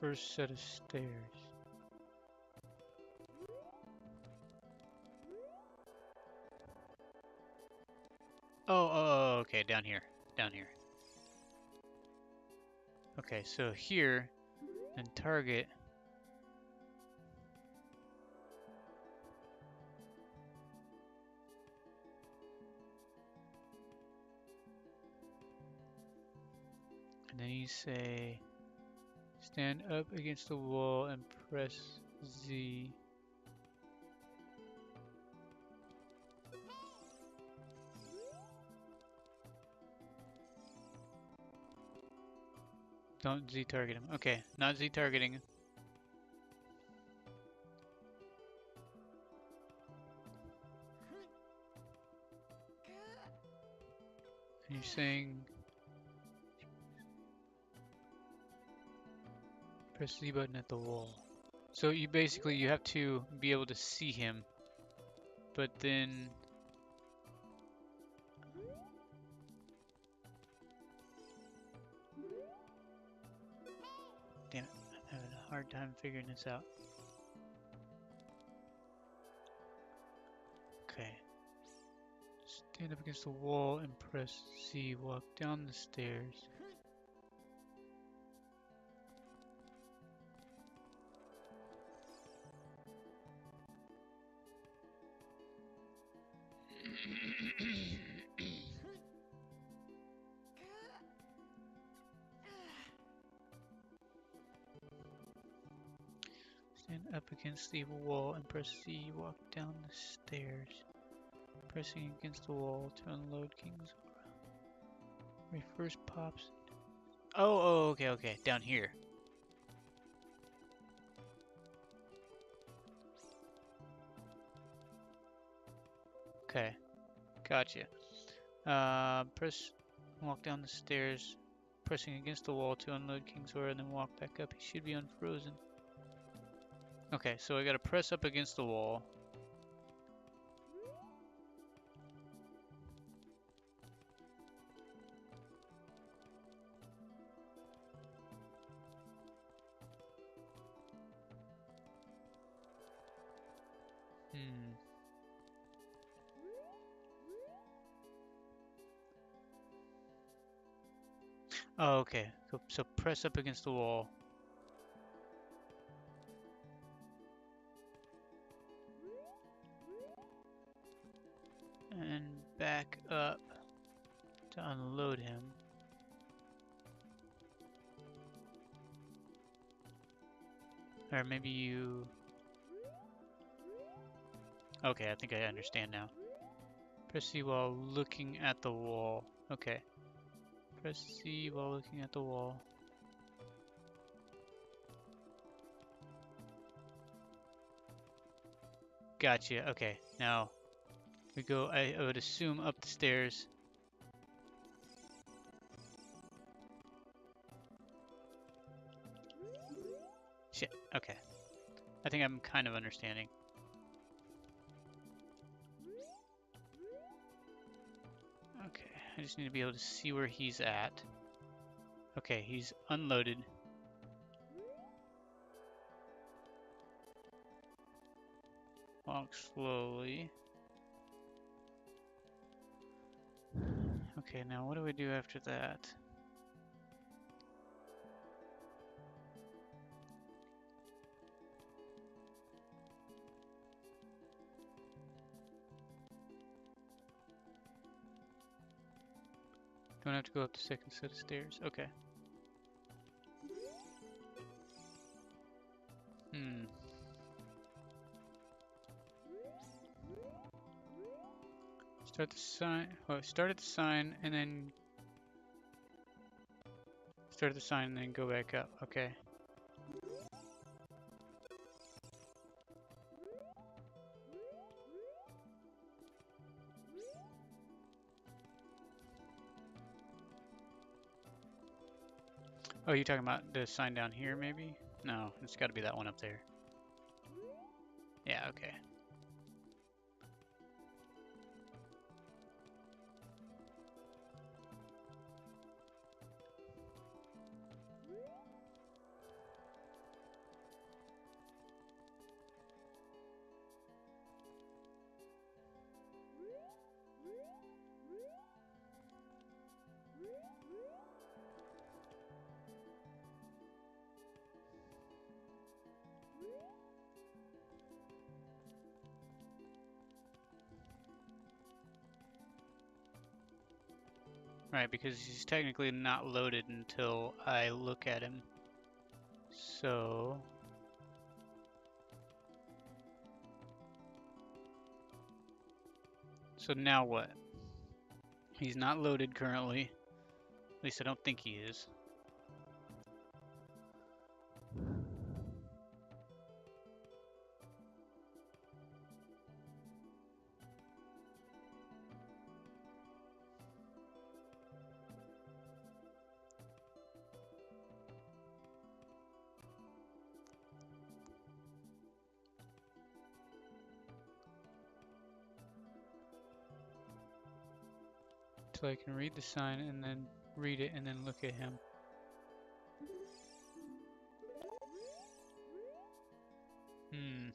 First set of stairs. Oh, okay, down here. Down here. Okay, so here, and target. And then you say, stand up against the wall and press Z. Don't Z target him. Okay, not Z targeting. And you're saying press Z button at the wall. So you basically you have to be able to see him, but then damn it, I'm having a hard time figuring this out. Okay. Stand up against the wall and press C. Walk down the stairs. Stand up against the wall and press C. Walk down the stairs. Pressing against the wall to unload King's Aura. When he first pops. Oh, okay. Down here. Okay. Gotcha. Walk down the stairs, pressing against the wall to unload King's Aura, and then walk back up. He should be unfrozen. Okay, so I gotta press up against the wall. Oh, okay. So press up against the wall. And back up to unload him. Or maybe you... Okay, I think I understand now. Press C while looking at the wall. Okay. Press C while looking at the wall. Gotcha. Okay, now we go, I would assume, up the stairs. Shit, okay. I think I'm kind of understanding. Okay, I just need to be able to see where he's at. Okay, he's unloaded. Walk slowly. Okay, now what do we do after that? Don't have to go up the second set of stairs. Okay. Start the sign. Well, start at the sign and then start at the sign and then go back up. Okay. Oh, you talking about the sign down here, maybe? No, it's got to be that one up there. Yeah, okay. Right, because he's technically not loaded until I look at him. So... So now what? He's not loaded currently. At least I don't think he is. So I can read the sign and then read it and then look at him. Hmm.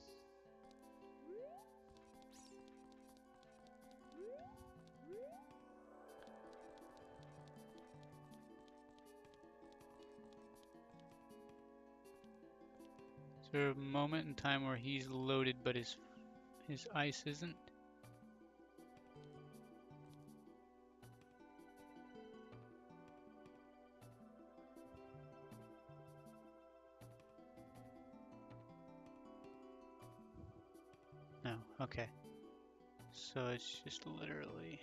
Is there a moment in time where he's loaded but his ice isn't? No. Okay. So it's just literally.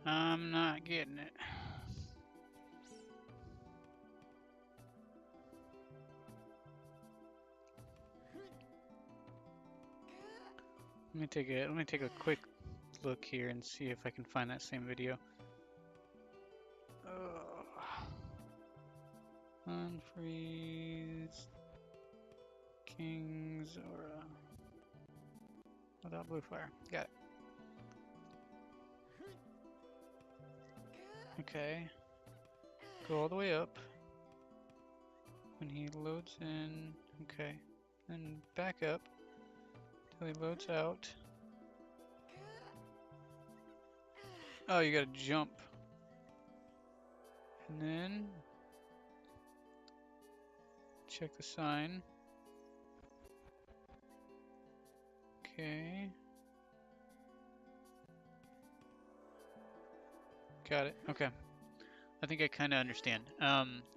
I'm not getting it. Let me take a quick look here and see if I can find that same video. Unfreeze Kings or without blue fire. Got it. Okay. Go all the way up. When he loads in, okay. Then back up till he loads out. Oh, you gotta jump. And then check the sign. Okay. Got it. Okay. I think I kind of understand.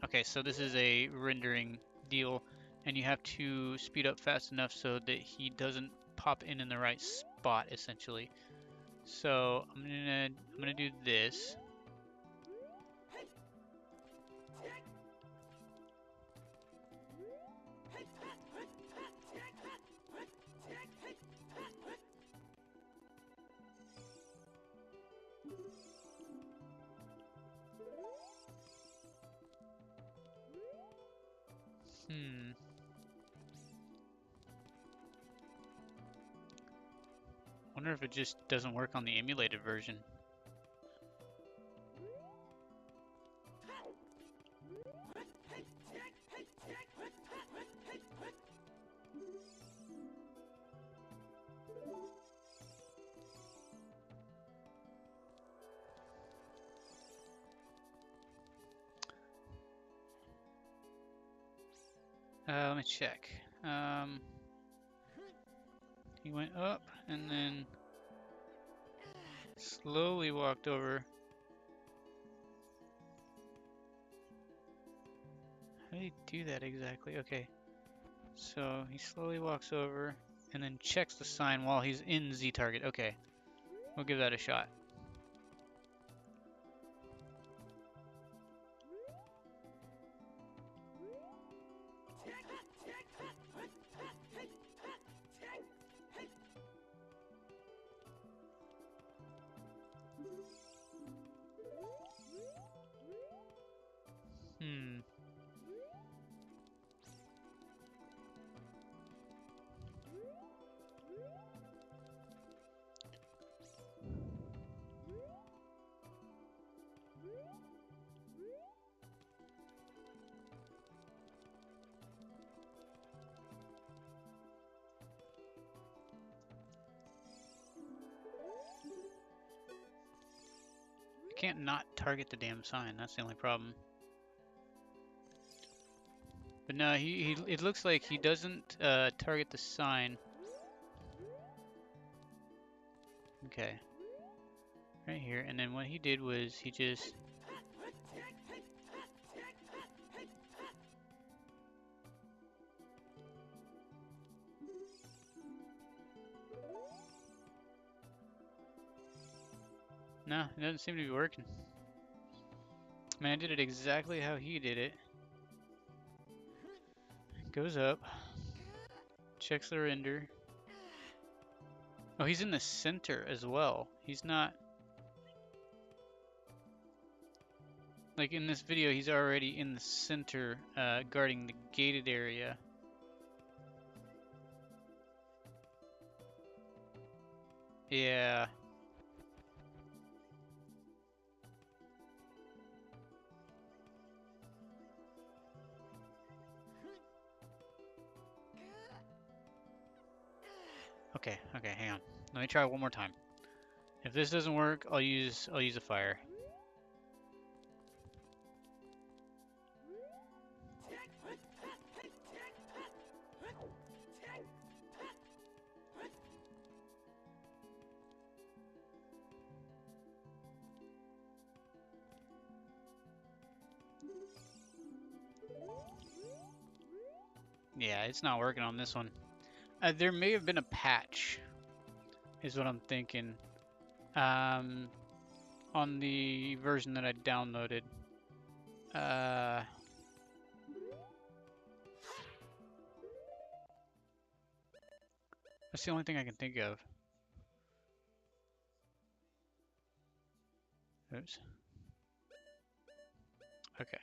Okay, so this is a rendering deal, and you have to speed up fast enough so that he doesn't pop in the right spot, essentially. So I'm gonna do this. Wonder if it just doesn't work on the emulated version. Let me check. He went up and then slowly walked over. How did he do that exactly? Okay. So he slowly walks over and then checks the sign while he's in Z target. Okay. We'll give that a shot. Can't not target the damn sign. That's the only problem. But no, it looks like he doesn't target the sign. Okay. Right here. And then what he did was he just... No, it doesn't seem to be working. Man, I did it exactly how he did it. Goes up. Checks the render. Oh, he's in the center as well. He's not... Like in this video, he's already in the center, guarding the gated area. Yeah. Okay, okay, hang on. Let me try it one more time. If this doesn't work, I'll use a fire. Yeah, it's not working on this one. There may have been a patch, is what I'm thinking. On the version that I downloaded. That's the only thing I can think of. Oops. Okay.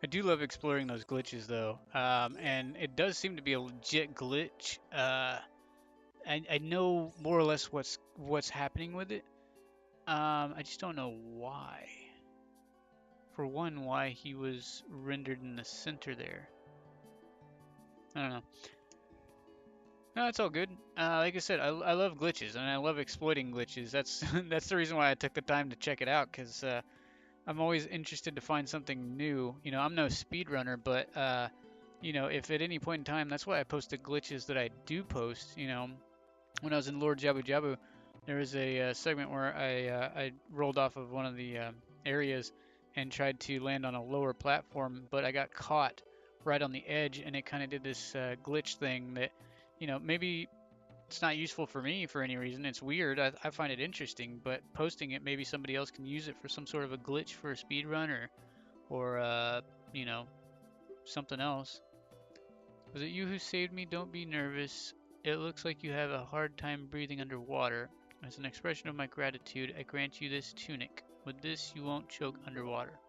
I do love exploring those glitches though, and it does seem to be a legit glitch. I know more or less what's happening with it. I just don't know why. For one, why he was rendered in the center there. I don't know. No, it's all good. Like I said, I love glitches and I love exploiting glitches. That's that's the reason why I took the time to check it out, because I'm always interested to find something new. You know, I'm no speedrunner, but you know, if at any point in time, that's why I post the glitches that I do post. You know, when I was in Lord Jabu Jabu, there was a segment where I rolled off of one of the areas and tried to land on a lower platform, but I got caught right on the edge, and it kind of did this glitch thing that, you know, maybe it's not useful for me for any reason. It's weird. I find it interesting, but posting it, maybe somebody else can use it for some sort of a glitch for a speed run, or you know, something else. Was it you who saved me? Don't be nervous. It looks like you have a hard time breathing underwater. As an expression of my gratitude, I grant you this tunic. With this, you won't choke underwater.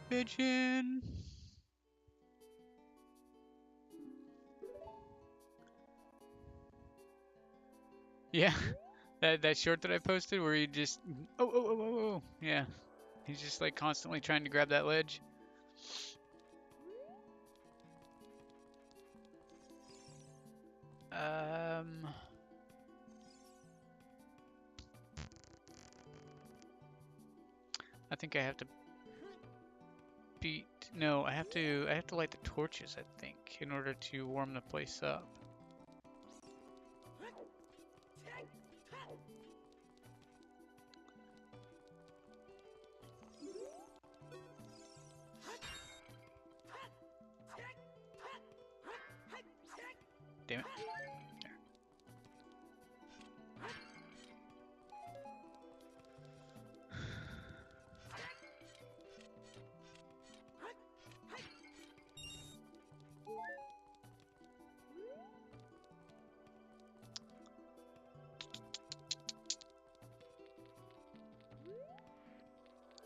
Pigeon! Yeah, that short that I posted where he just... Oh. Yeah, he's just like constantly trying to grab that ledge. I think I have to beat... No, I have to light the torches, I think, in order to warm the place up. Damn it. There.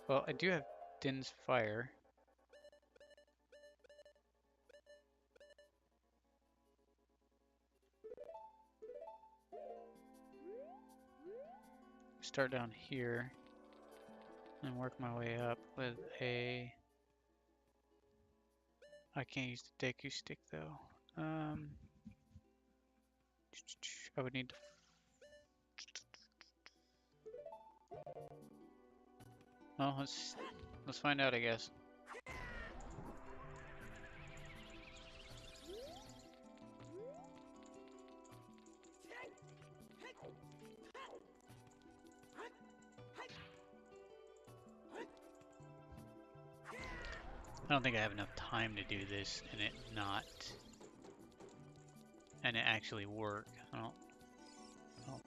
Well, I do have Din's fire. Start down here and work my way up with a... I can't use the Deku stick though. I would need to Well, let's find out, I guess. I don't think I have enough time to do this and it actually work. I don't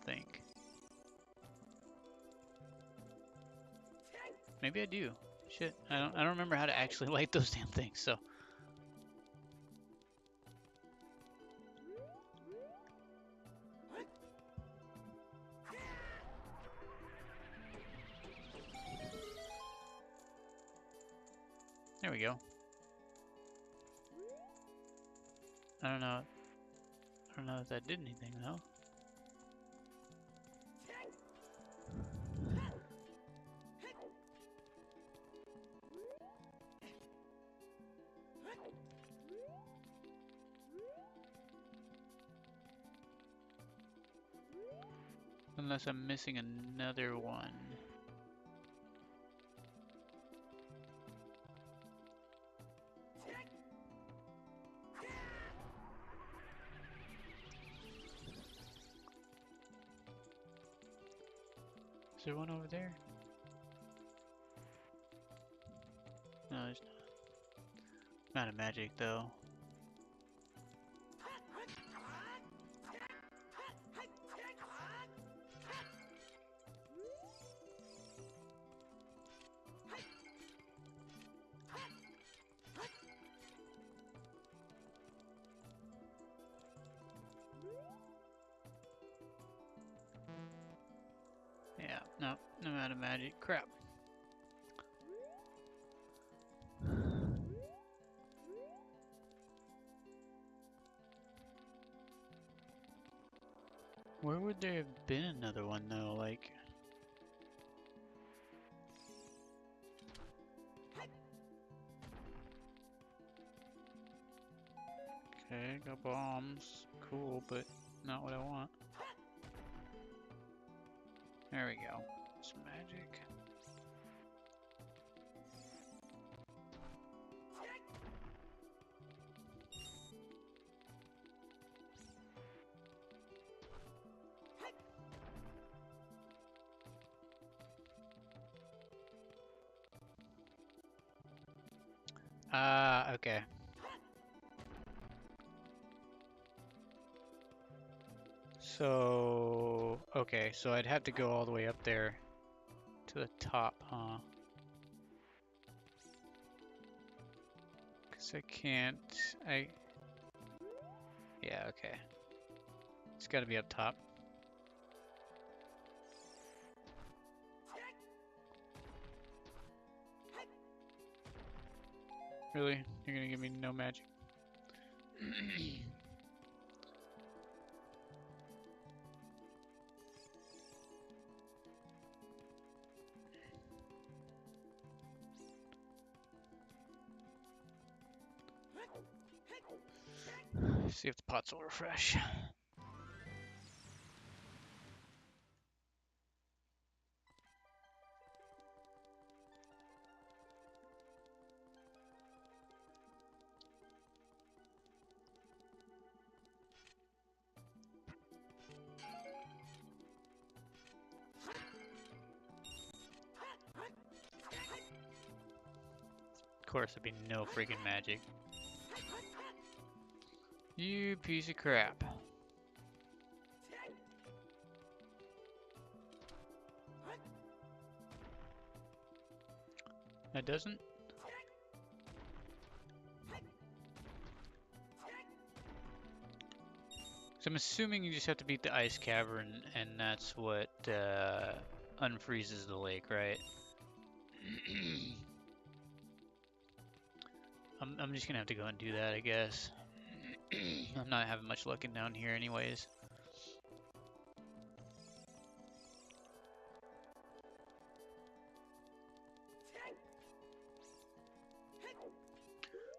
think. Maybe I do. Shit, I don't remember how to actually light those damn things. So there we go. I don't know. I don't know if that did anything though. Unless I'm missing another one. Is there one over there? No, there's not. Not a magic though. Yeah, no, no amount of magic. Crap. Where would there have been another one though? Like, okay, got bombs. Cool, but not what I want. There we go. Some magic. Ah, okay. So, okay, so I'd have to go all the way up there to the top, huh? Because I can't, yeah, okay. It's gotta be up top. Really? You're gonna give me no magic? See if the pots will refresh. Of course, there'd be no freaking magic. You piece of crap. That doesn't? So I'm assuming you just have to beat the ice cavern, and that's what unfreezes the lake, right? I'm just gonna have to go and do that, I guess. I'm not having much luck in down here anyways.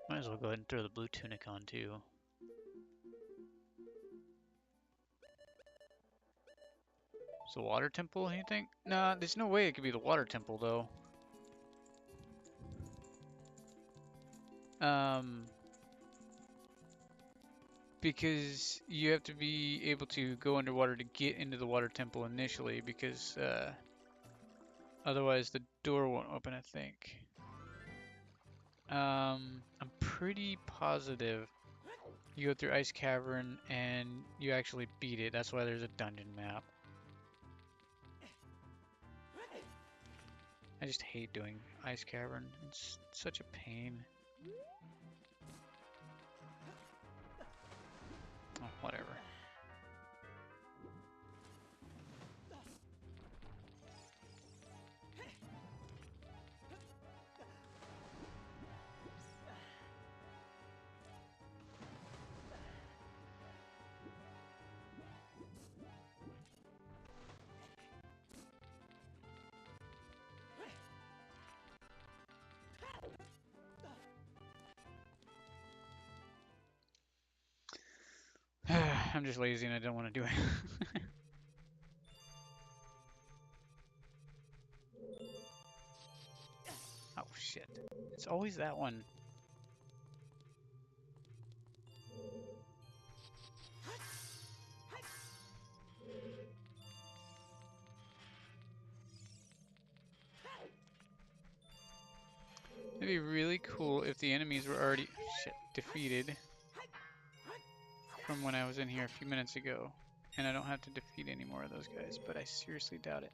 Might as well go ahead and throw the blue tunic on too. It's the water temple, you think? Nah, there's no way it could be the water temple though. Um, because you have to be able to go underwater to get into the water temple initially, because otherwise the door won't open, I think. I'm pretty positive you go through Ice Cavern and you actually beat it. That's why there's a dungeon map. I just hate doing Ice Cavern. It's such a pain. Oh, whatever. I'm just lazy and I don't want to do it. Oh shit. It's always that one. It'd be really cool if the enemies were already defeated from when I was in here a few minutes ago. And I don't have to defeat any more of those guys, but I seriously doubt it.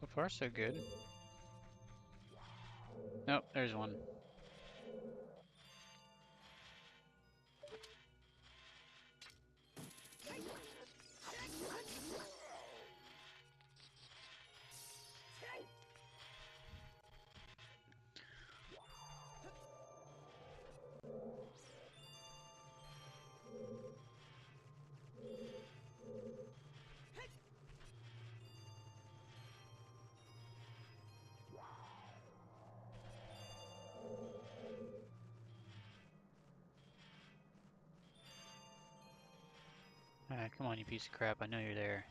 So far, so good. Nope, there's one. Alright, come on, you piece of crap. I know you're there.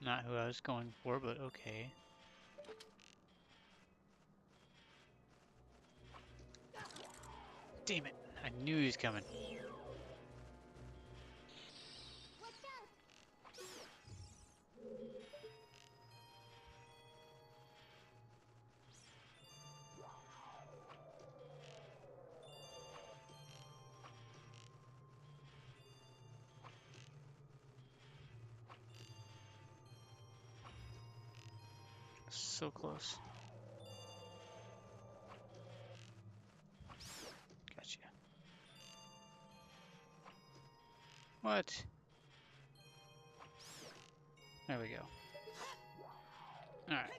Not who I was going for, but okay. Damn it! I knew he was coming. So close. Gotcha. What? There we go. Alright.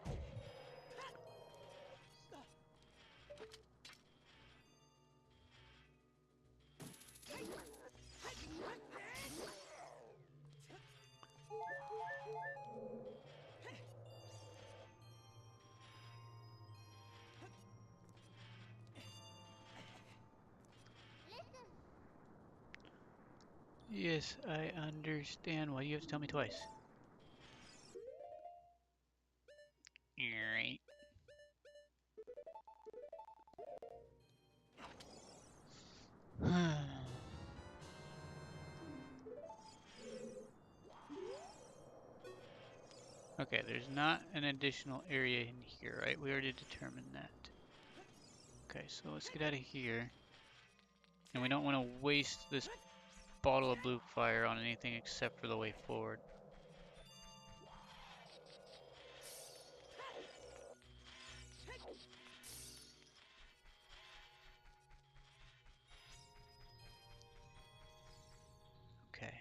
Yes, I understand why you have to tell me twice. Alright. Okay, there's not an additional area in here, right? We already determined that. Okay, so let's get out of here. And we don't want to waste this bottle of blue fire on anything except for the way forward. Okay.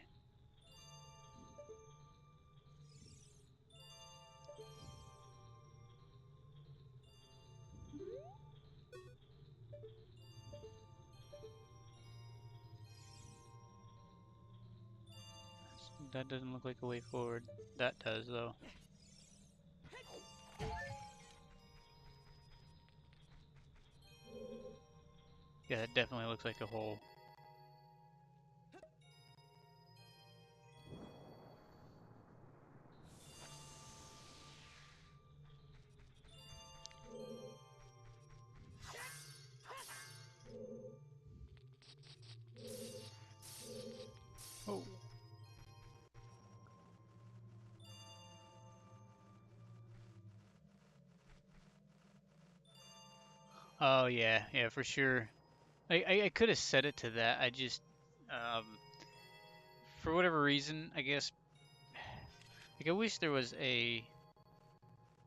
that doesn't look like a way forward. That does, though. Yeah, that definitely looks like a hole. Oh. Oh yeah, yeah, for sure. I could have set it to that. I just, um, for whatever reason, I guess, like I wish there was a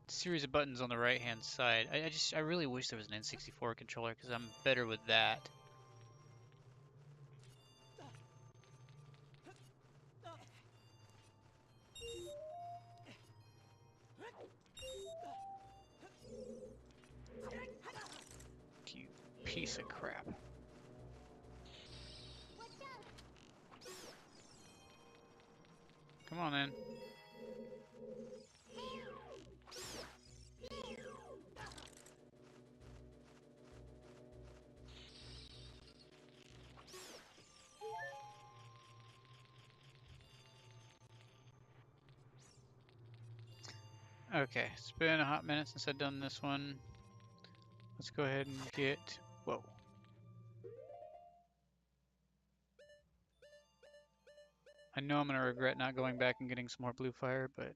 series of buttons on the right hand side. I really wish there was an N64 controller because I'm better with that. You piece of crap. Come on then. Okay, it's been a hot minute since I've done this one. Let's go ahead and get... Whoa. I know I'm going to regret not going back and getting some more blue fire, but...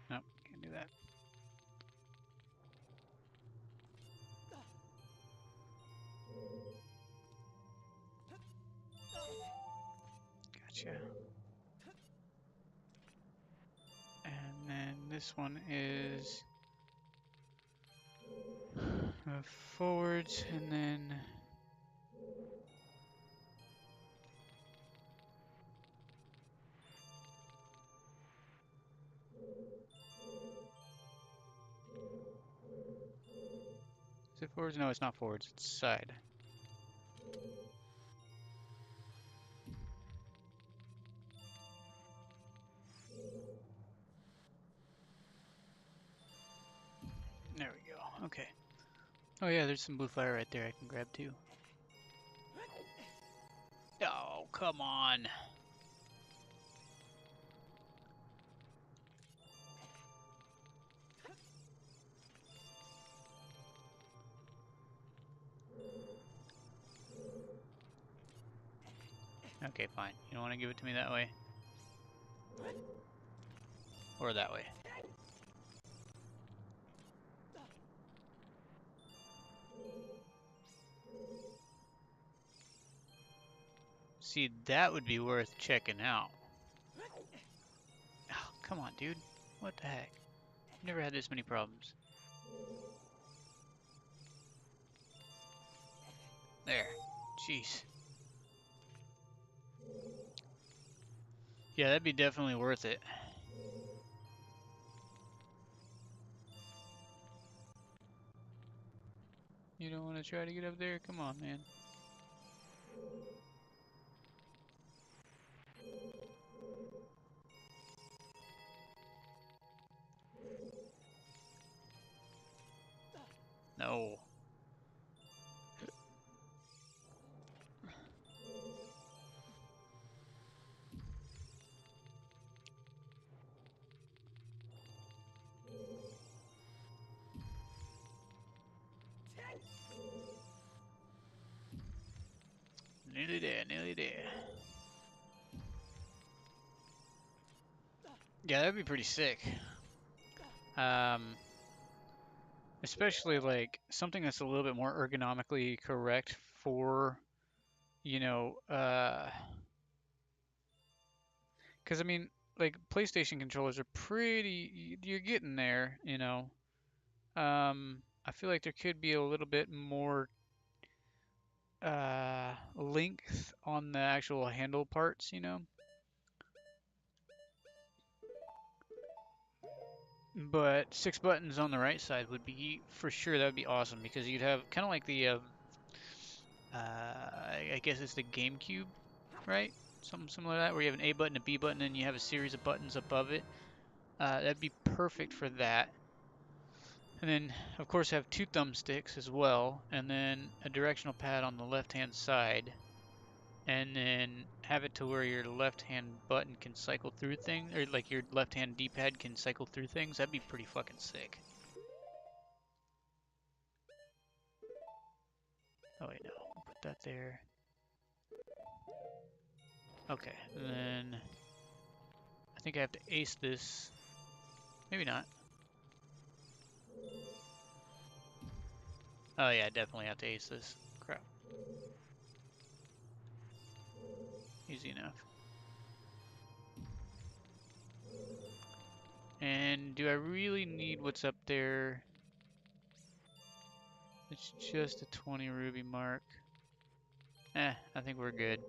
Nope, can't do that. Gotcha. And then this one is... forwards, and then... Is it forwards? No, it's not forwards, it's side. There we go, okay. Oh yeah, there's some blue fire right there I can grab too. Oh, come on. Okay, fine. You don't want to give it to me that way? Or that way? See, that would be worth checking out. Oh, come on, dude. What the heck? Never had this many problems. There. Jeez. Yeah, that'd be definitely worth it. You don't want to try to get up there? Come on, man. No. Nearly there, nearly there. Yeah, that'd be pretty sick. Especially like something that's a little bit more ergonomically correct for, you know, because I mean, like PlayStation controllers are pretty, you're getting there, you know. I feel like there could be a little bit more length on the actual handle parts, you know. But 6 buttons on the right side would be, for sure, that would be awesome because you'd have kind of like the, I guess it's the GameCube, right? Something similar to that, where you have an A button, a B button, and you have a series of buttons above it. That'd be perfect for that. And then, of course, have 2 thumbsticks as well, and then a directional pad on the left-hand side, and then have it to where your left-hand button can cycle through things, or like your left-hand D-pad can cycle through things. That'd be pretty fucking sick. Oh wait, no, we'll put that there. Okay, and then I think I have to ace this. Maybe not. Oh yeah, I definitely have to ace this. Crap. Easy enough. And do I really need what's up there? It's just a 20 ruby mark. I think we're good.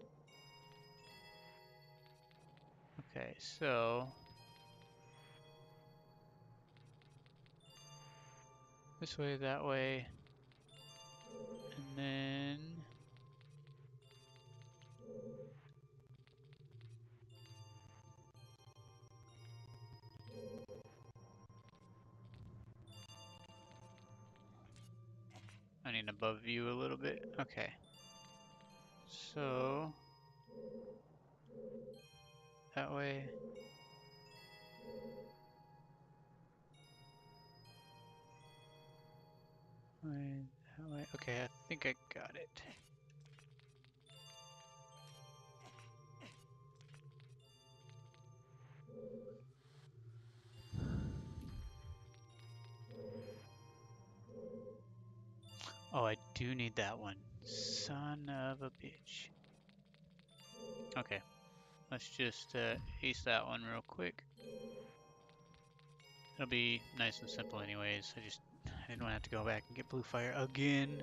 Okay, so this way, that way, and then I need an above view a little bit. Okay, so that way. That way. Okay, I think I got it. Oh, I do need that one. Son of a bitch. Okay, let's just ace that one real quick. It'll be nice and simple anyways. I didn't want to have to go back and get blue fire again.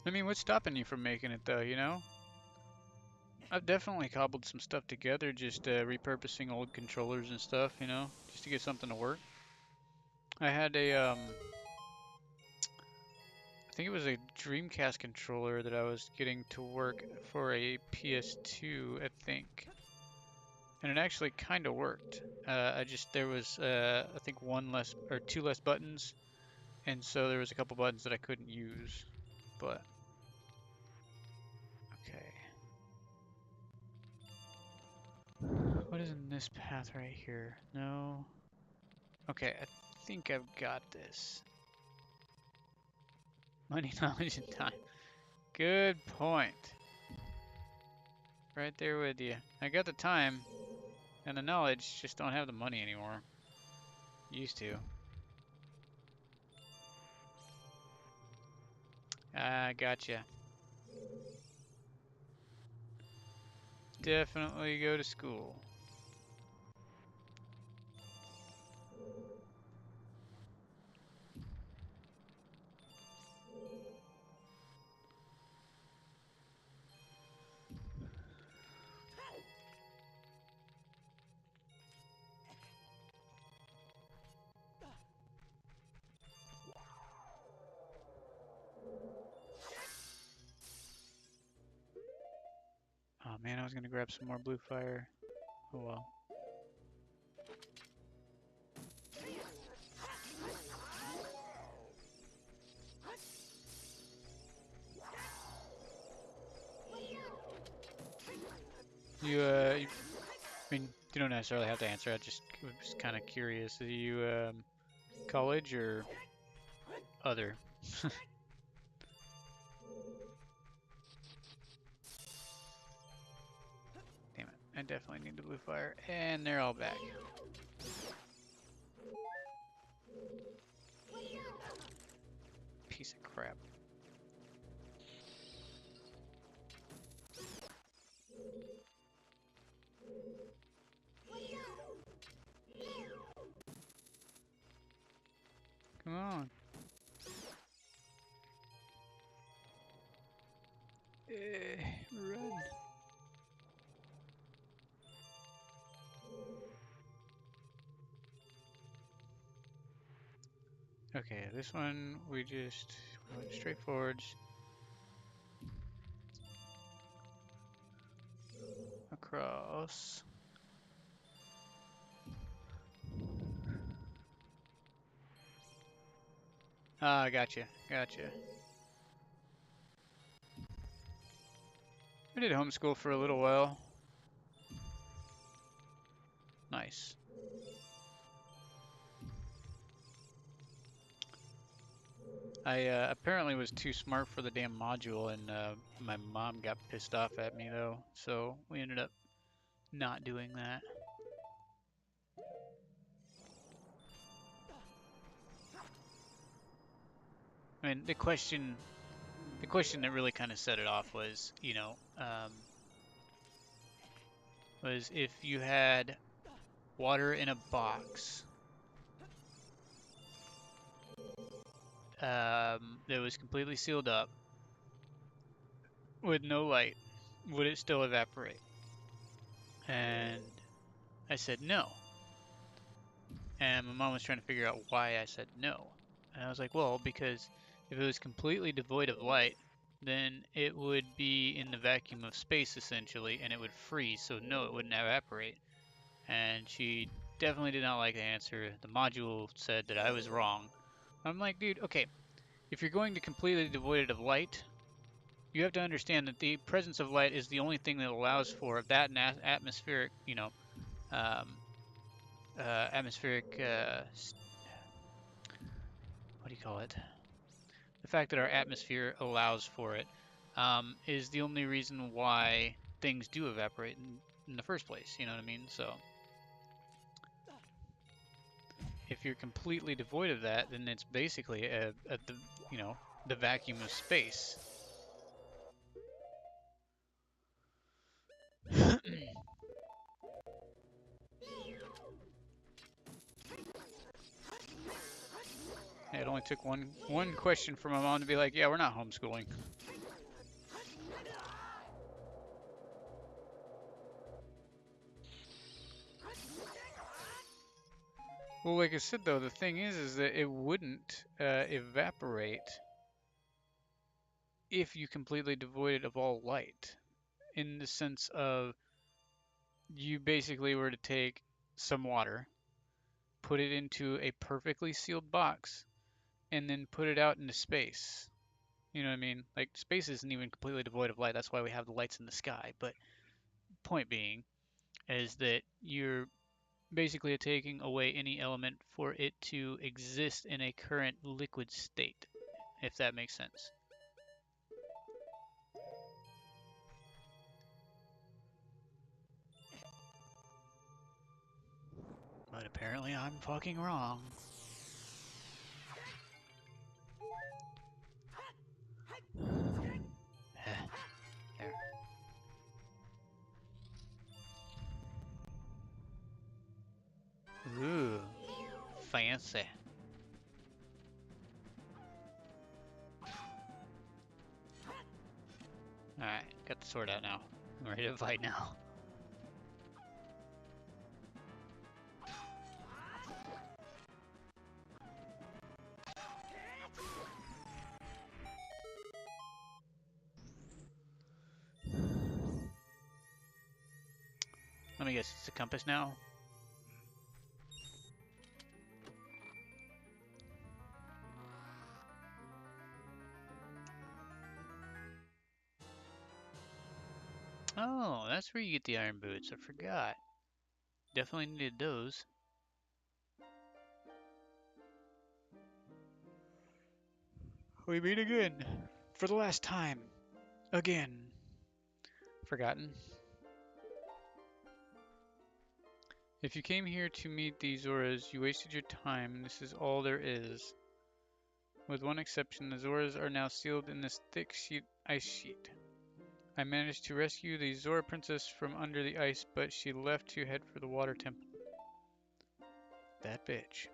I mean, what's stopping you from making it though, you know? I've definitely cobbled some stuff together, just repurposing old controllers and stuff, you know, just to get something to work. I had I think it was a Dreamcast controller that I was getting to work for a PS2, I think. And it actually kind of worked. There was, I think 2 less buttons, and so there was a couple buttons that I couldn't use, but okay. What is in this path right here? No. Okay, I think I've got this. Money, knowledge, and time. Good point. Right there with you. I got the time and the knowledge, just don't have the money anymore. Used to. Gotcha. Definitely go to school. Oh man, I was gonna grab some more blue fire. Oh well. I mean, you don't necessarily have to answer. I just was kind of curious. Are you college or other? Damn it! I definitely need the blue fire, and they're all back. Piece of crap. Okay, this one we just went straight forwards across. Ah, gotcha, gotcha. I did homeschool for a little while. Nice. I apparently was too smart for the damn module, and my mom got pissed off at me though, so we ended up not doing that. I mean, the question that really kind of set it off was, was if you had water in a box that was completely sealed up with no light, would it still evaporate? And I said no. And my mom was trying to figure out why I said no. And I was like, well, because if it was completely devoid of light, then it would be in the vacuum of space essentially, and it would freeze, so no, it wouldn't evaporate. And she definitely did not like the answer. The module said that I was wrong. I'm like, dude, okay, if you're going to completely devoid it of light, you have to understand that the presence of light is the only thing that allows for that and atmospheric, um, atmospheric, what do you call it? The fact that our atmosphere allows for it is the only reason why things do evaporate in the first place. You know what I mean? So if you're completely devoid of that, then it's basically you know, the vacuum of space. It only took one question from my mom to be like, "Yeah, we're not homeschooling." Well, like I said though, the thing is that it wouldn't evaporate if you completely devoid it of all light. In the sense of you basically were to take some water, put it into a perfectly sealed box, and then put it out into space. You know what I mean? Like space isn't even completely devoid of light. That's why we have the lights in the sky. But point being is that you're basically taking away any element for it to exist in a current liquid state, if that makes sense. But apparently I'm fucking wrong. There. Ooh, fancy. Alright, got the sword out now. I'm ready to fight now. Let me guess, it's the compass now? Oh, that's where you get the iron boots. I forgot. Definitely needed those. We meet again. For the last time. Again. Forgotten. If you came here to meet these Zoras, you wasted your time. This is all there is. With one exception, the Zoras are now sealed in this thick ice sheet. I managed to rescue the Zora princess from under the ice, but she left to head for the water temple. That bitch.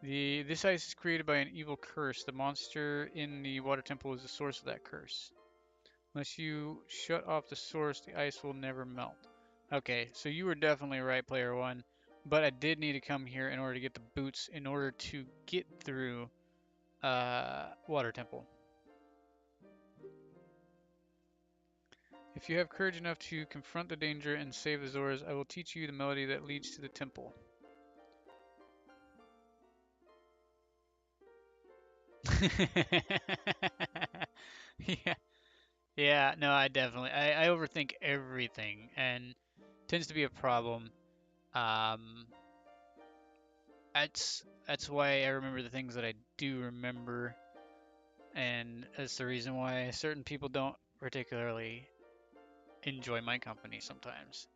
This ice is created by an evil curse. The monster in the water temple is the source of that curse. Unless you shut off the source, the ice will never melt. Okay, so you were definitely right, player one. But I did need to come here in order to get the boots in order to get through Water Temple. If you have courage enough to confront the danger and save the Zoras, I will teach you the melody that leads to the temple. Yeah, yeah, no, I overthink everything, and tends to be a problem. Um, that's why I remember the things that I do remember, and that's the reason why certain people don't particularly enjoy my company sometimes.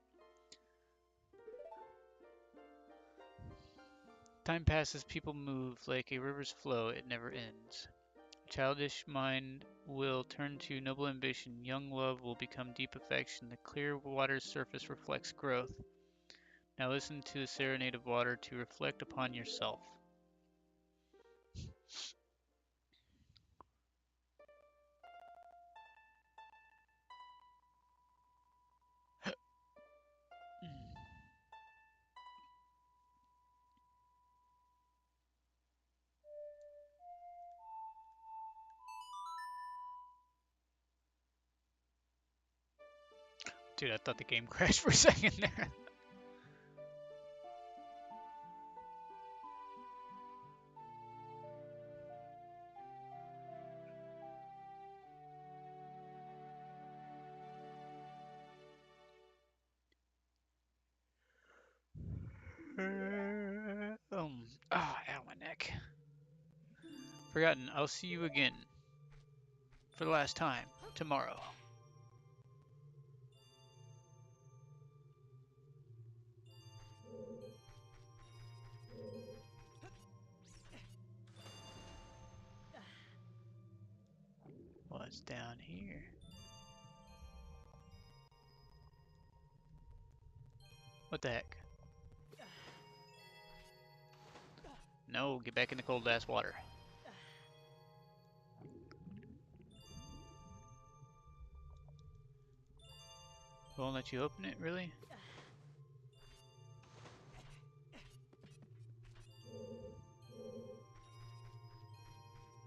Time passes, people move, like a river's flow, it never ends. Childish mind will turn to noble ambition, young love will become deep affection, the clear water's surface reflects growth. Now listen to the serenade of water to reflect upon yourself. Dude, I thought the game crashed for a second there. Ow, my neck. Forgotten, I'll see you again. For the last time, tomorrow. What's down here? What the heck? No, get back in the cold ass water. Won't let you open it, really?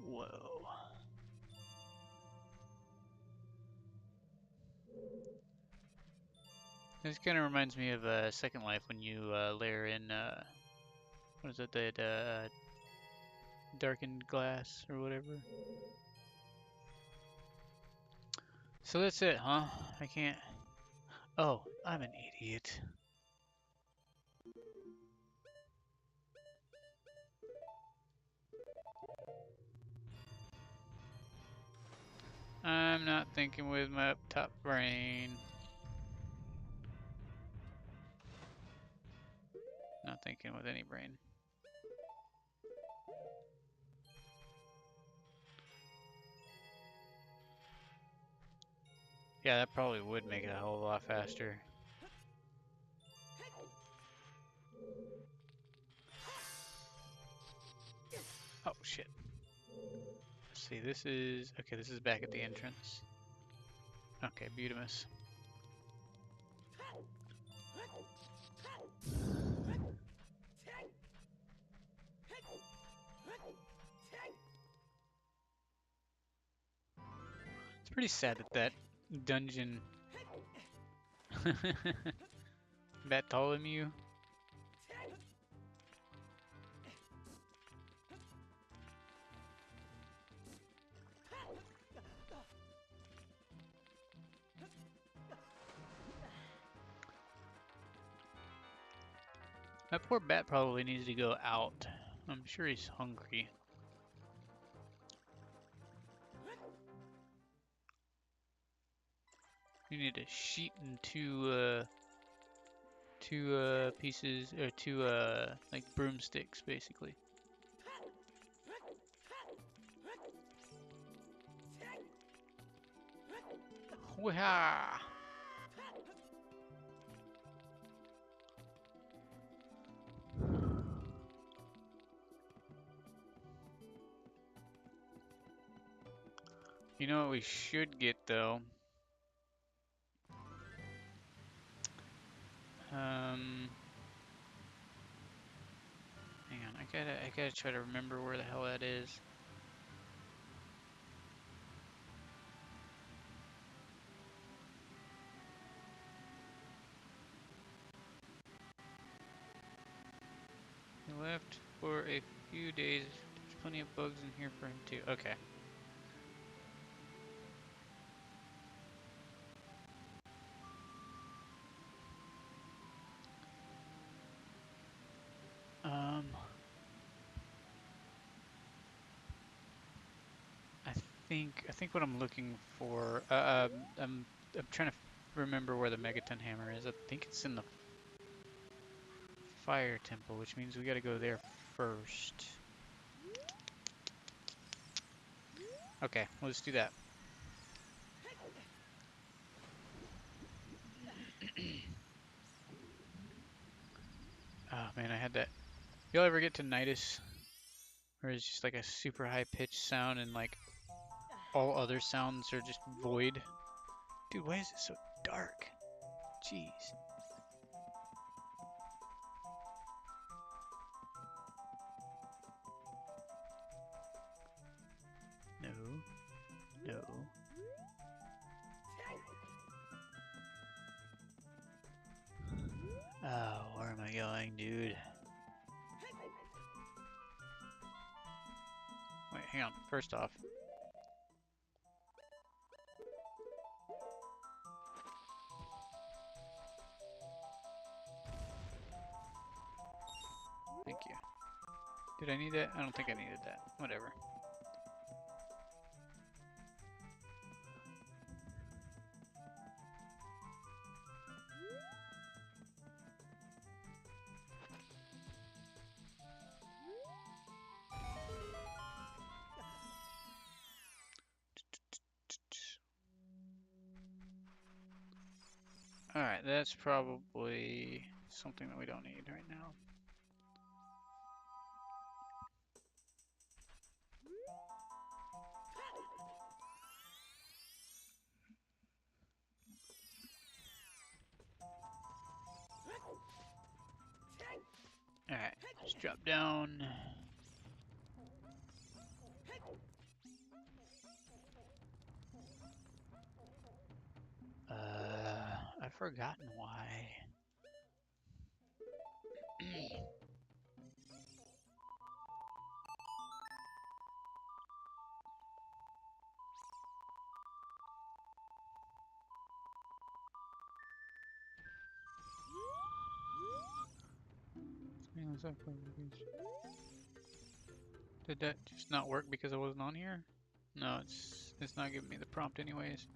Whoa. This kind of reminds me of Second Life when you layer in, what is it, that darkened glass or whatever. So that's it, huh? I can't. Oh, I'm an idiot. I'm not thinking with my up top brain. Not thinking with any brain. Yeah, that probably would make it a whole lot faster. Oh, shit. Let's see, this is... Okay, this is back at the entrance. Okay, Butamus. It's pretty sad that that dungeon... Bartholomew? That poor bat probably needs to go out. I'm sure he's hungry. You need to sheet in two pieces, or two like broomsticks, basically. Waha! You know what we should get though? Um, I gotta try to remember where the hell that is. He left for a few days. There's plenty of bugs in here for him too. Okay. I think what I'm looking for. I'm trying to remember where the Megaton Hammer is. I think it's in the Fire Temple, which means we gotta go there first. Okay, let's do that. Oh man, I had that. Y'all ever get tinnitus? Where it's just like a super high pitched sound and like all other sounds are just void? Dude, why is it so dark? Jeez. No. No. Oh, where am I going, dude? Wait, hang on. First off. Thank you. Did I need that? I don't think I needed that. Whatever. Alright, that's probably something that we don't need right now. Alright, let's drop down. I've forgotten why. Did that just not work because I wasn't on here? No, it's not giving me the prompt anyways.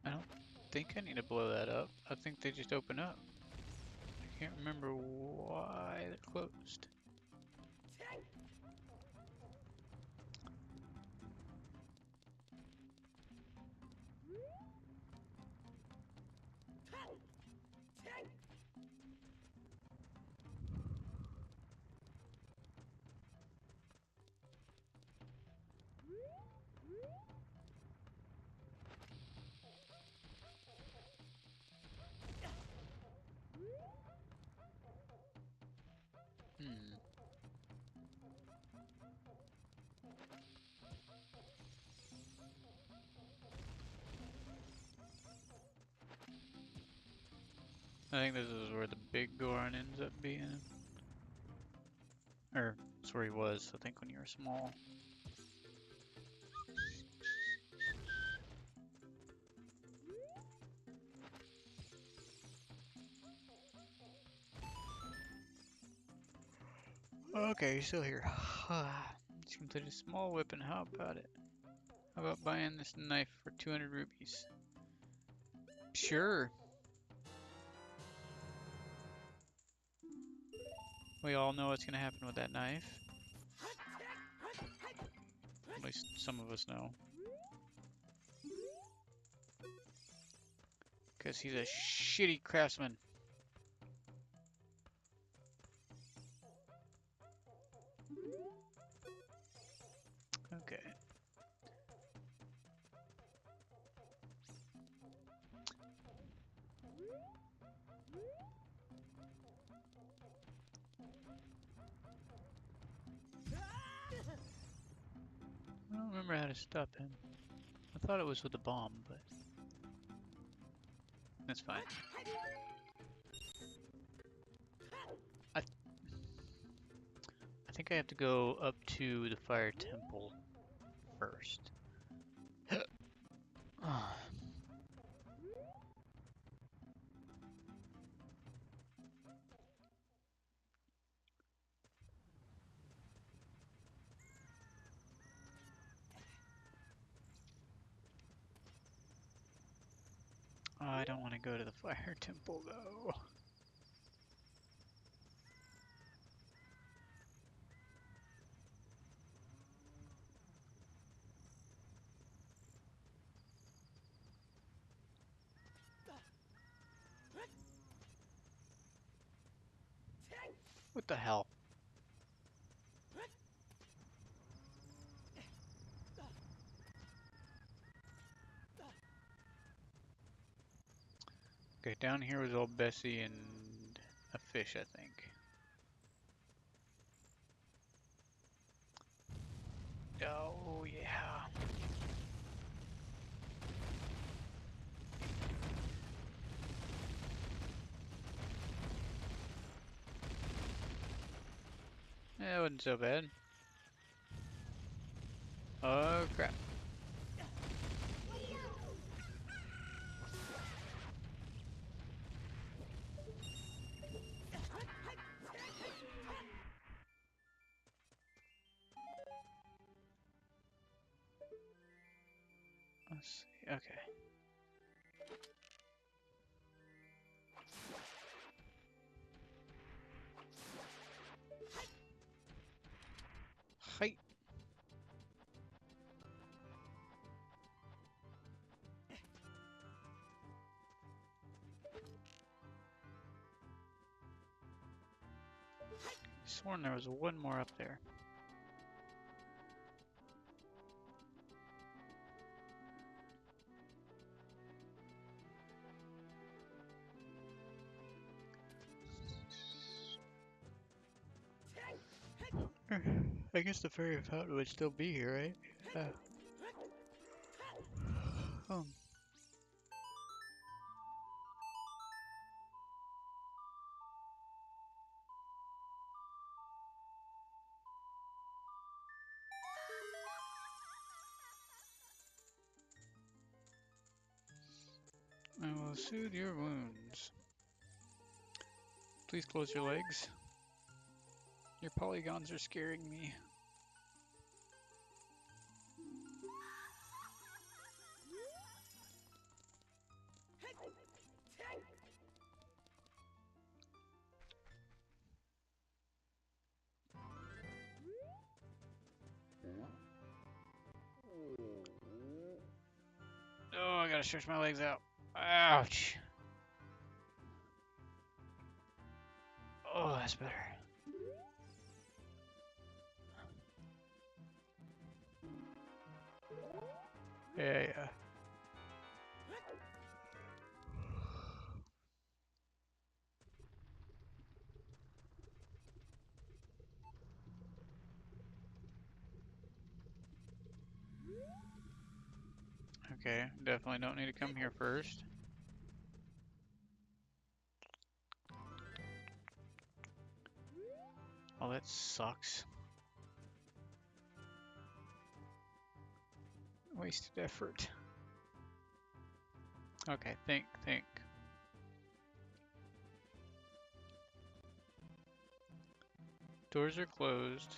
I don't think I need to blow that up. I think they just open up. I can't remember why they're closed. Hmm. I think this is where the big Goron ends up being. Or, that's where he was, I think, when you were small. Okay, you're still here. Just completed a small weapon, how about it? How about buying this knife for 200 rupees? Sure. We all know what's gonna happen with that knife. At least some of us know. Because he's a shitty craftsman. Okay. remember how to stop him. I thought it was with the bomb, but that's fine. I think I have to go up to the fire temple first. I don't want to go to the fire temple though. What the hell? Okay, down here was old Bessie and a fish, I think. Oh, yeah. That wasn't so bad. Oh, crap. Let's see. Okay. Height. Sworn there was one more up there. I guess the fairy fountain would still be here, right? Oh. I will soothe your wounds. Please close your legs. Your polygons are scaring me. Oh, I gotta stretch my legs out. Ouch. Oh, that's better. Yeah, yeah. Okay, definitely don't need to come here first. Oh, that sucks. Wasted effort. Okay, think. Doors are closed.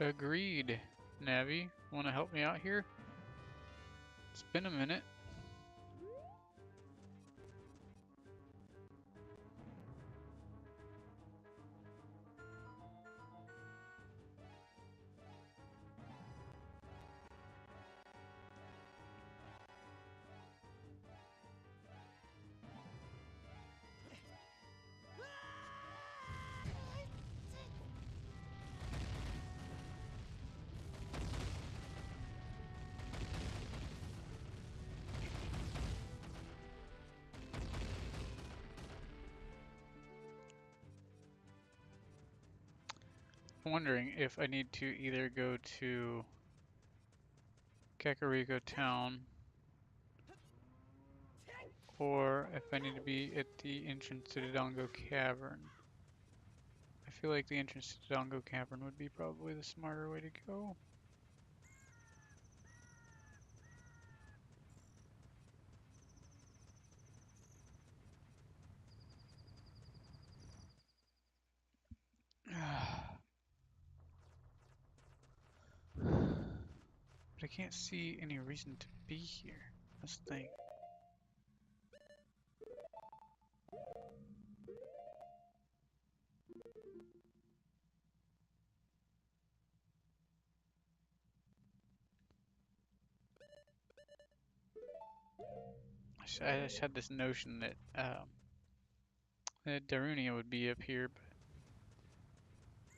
Agreed. Navi, wanna help me out here? It's been a minute. wondering if I need to either go to Kakariko Town or if I need to be at the entrance to the Dongo Cavern. I feel like the entrance to the Dongo Cavern would be probably the smarter way to go. But I can't see any reason to be here. That's the thing. I just had this notion that Darunia would be up here, but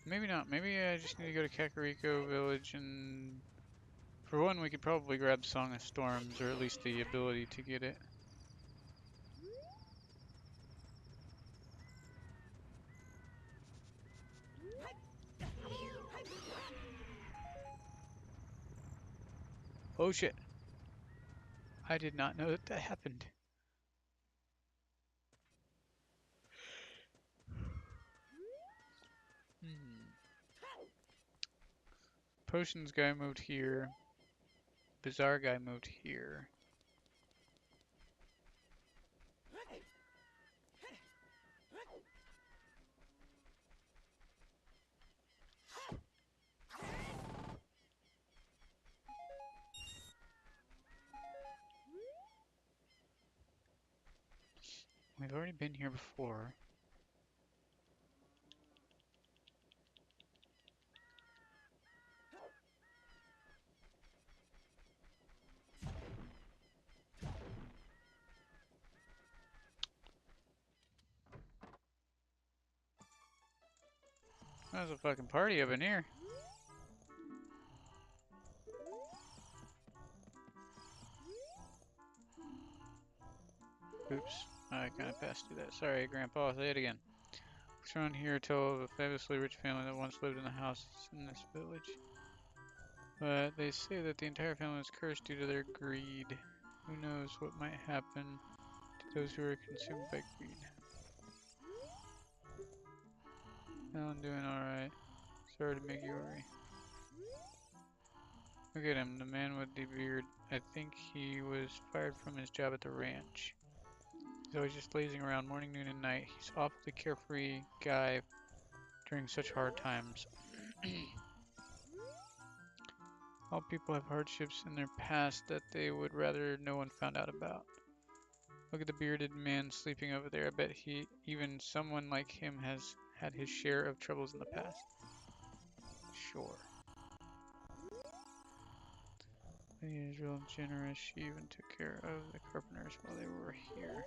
maybe not. Maybe I just need to go to Kakariko Village, and for one, we could probably grab Song of Storms, or at least the ability to get it. Oh shit! I did not know that that happened. Hmm. Potions guy moved here. Bizarre guy moved here. We've already been here before. There's a fucking party up in here. Oops, I kind of passed through that. Sorry, Grandpa, I'll say it again. It's around here tell of a fabulously rich family that once lived in the house in this village. But they say that the entire family is cursed due to their greed. Who knows what might happen to those who are consumed by greed. Well, I'm doing alright. Sorry to make you worry. Look at him, the man with the beard. I think he was fired from his job at the ranch. He's always just lazing around morning, noon, and night. He's awfully carefree guy during such hard times. All people have hardships in their past that they would rather no one found out about. Look at the bearded man sleeping over there. I bet even someone like him has had his share of troubles in the past. Sure. He is real generous. She even took care of the carpenters while they were here.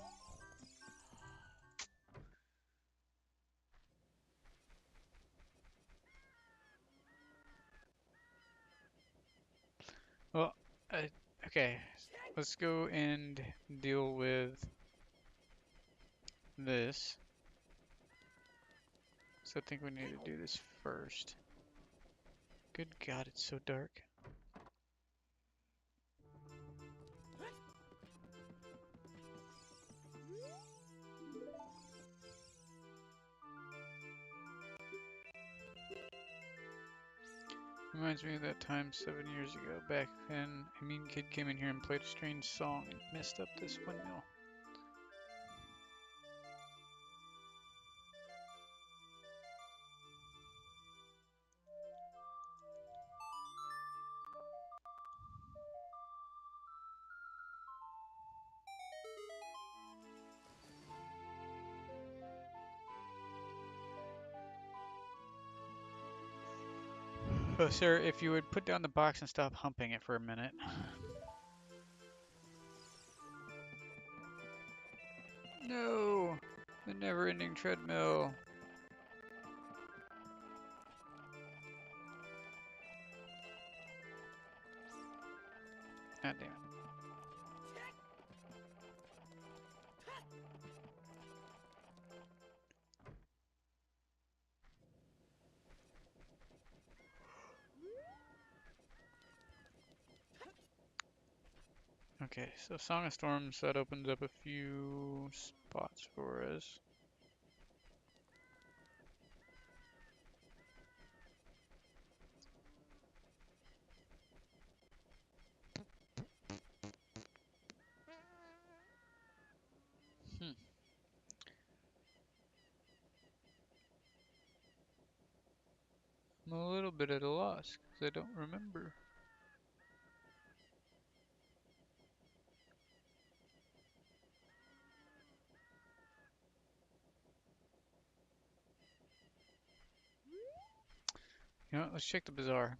Well, okay. Let's go and deal with this. So I think we need to do this first. Good God, it's so dark. Reminds me of that time 7 years ago. Back then, a mean kid came in here and played a strange song and messed up this windmill. Oh, sir, if you would put down the box and stop humping it for a minute. No! The never-ending treadmill. God damn it. Okay, so Song of Storms, that opens up a few spots for us. Hmm. I'm a little bit at a loss because I don't remember. You know what, let's check the bazaar.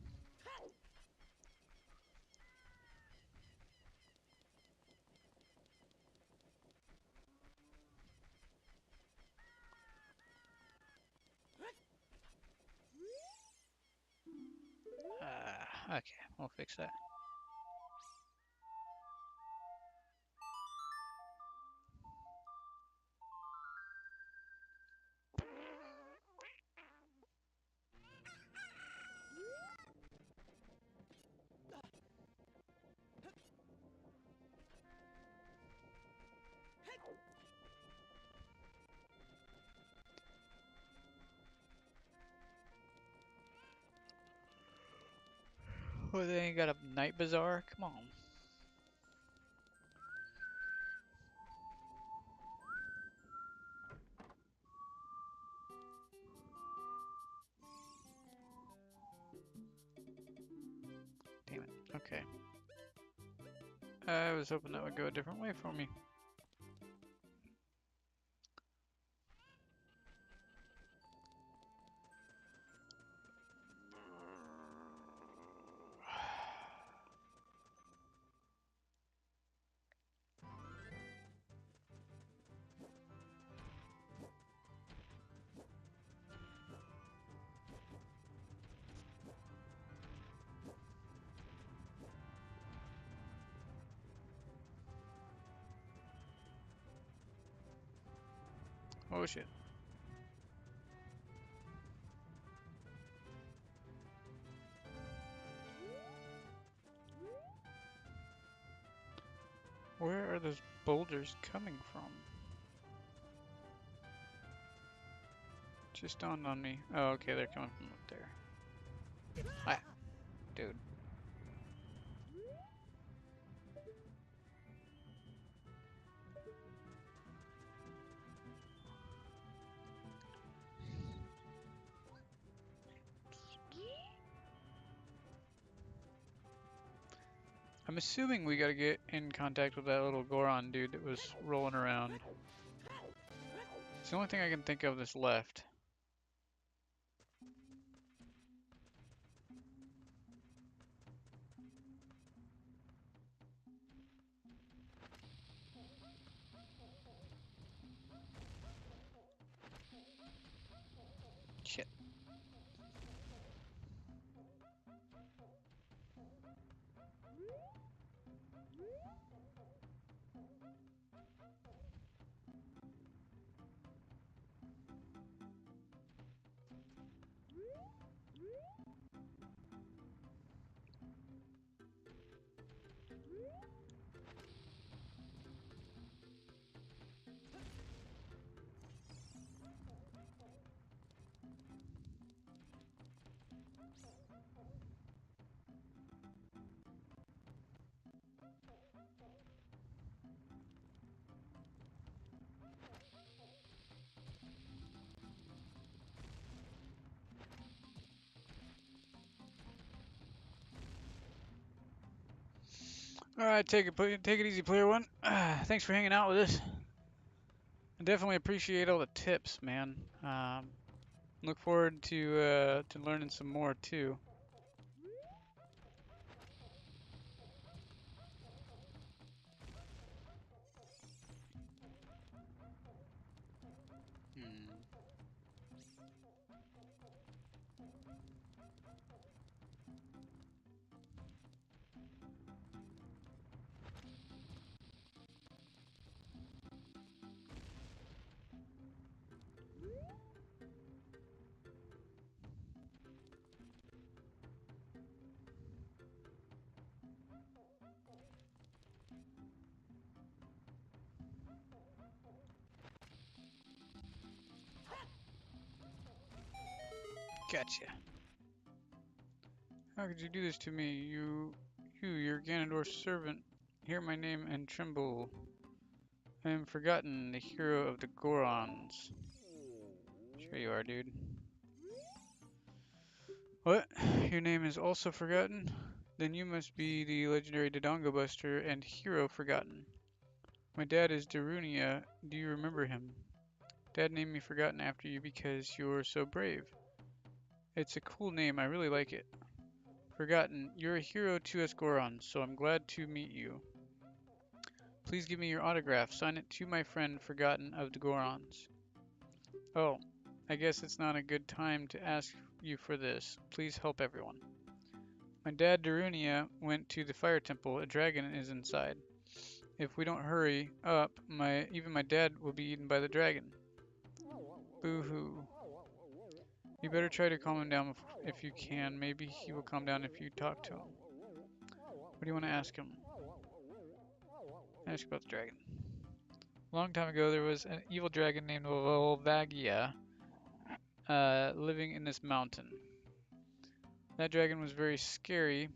Okay, we'll fix that. Oh, they ain't got a night bazaar? Come on. Damn it. Okay. I was hoping that would go a different way for me. Oh shit. Where are those boulders coming from? Just dawned on me. Oh, okay, they're coming from up there. Ah, dude. I'm assuming we gotta get in contact with that little Goron dude that was rolling around. It's the only thing I can think of that's left. Shit. Alright, take it easy, player one. Thanks for hanging out with us. I definitely appreciate all the tips, man. Look forward to learning some more too. Hmm. Gotcha. How could you do this to me? You're Ganondorf's servant. Hear my name and tremble. I am Forgotten, the hero of the Gorons. Sure you are, dude. What? Your name is also Forgotten? Then you must be the legendary Dodongo Buster and hero Forgotten. My dad is Darunia. Do you remember him? Dad named me Forgotten after you because you're so brave. It's a cool name. I really like it. Forgotten, you're a hero to us Gorons, so I'm glad to meet you. Please give me your autograph. Sign it to my friend Forgotten of the Gorons. Oh, I guess it's not a good time to ask you for this. Please help everyone. My dad Darunia went to the fire temple. A dragon is inside. If we don't hurry up, even my dad will be eaten by the dragon. Boo-hoo. You better try to calm him down if you can. Maybe he will calm down if you talk to him. What do you want to ask him? Ask about the dragon. A long time ago, there was an evil dragon named Volvagia living in this mountain. That dragon was very scary.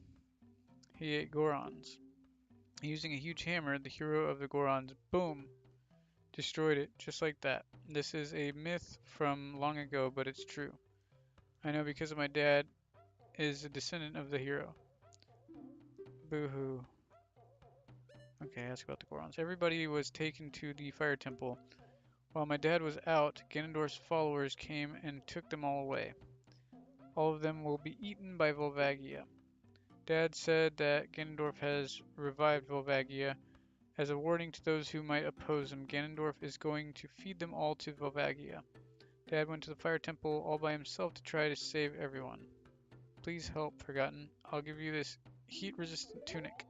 He ate Gorons. Using a huge hammer, the hero of the Gorons, boom, destroyed it, just like that. This is a myth from long ago, but it's true. I know because my dad is a descendant of the hero. Boo-hoo. Okay, ask about the Gorons. Everybody was taken to the fire temple. While my dad was out, Ganondorf's followers came and took them all away. All of them will be eaten by Volvagia. Dad said that Ganondorf has revived Volvagia. As a warning to those who might oppose him, Ganondorf is going to feed them all to Volvagia. Dad went to the fire temple all by himself to try to save everyone. Please help, Forgotten. I'll give you this heat-resistant tunic.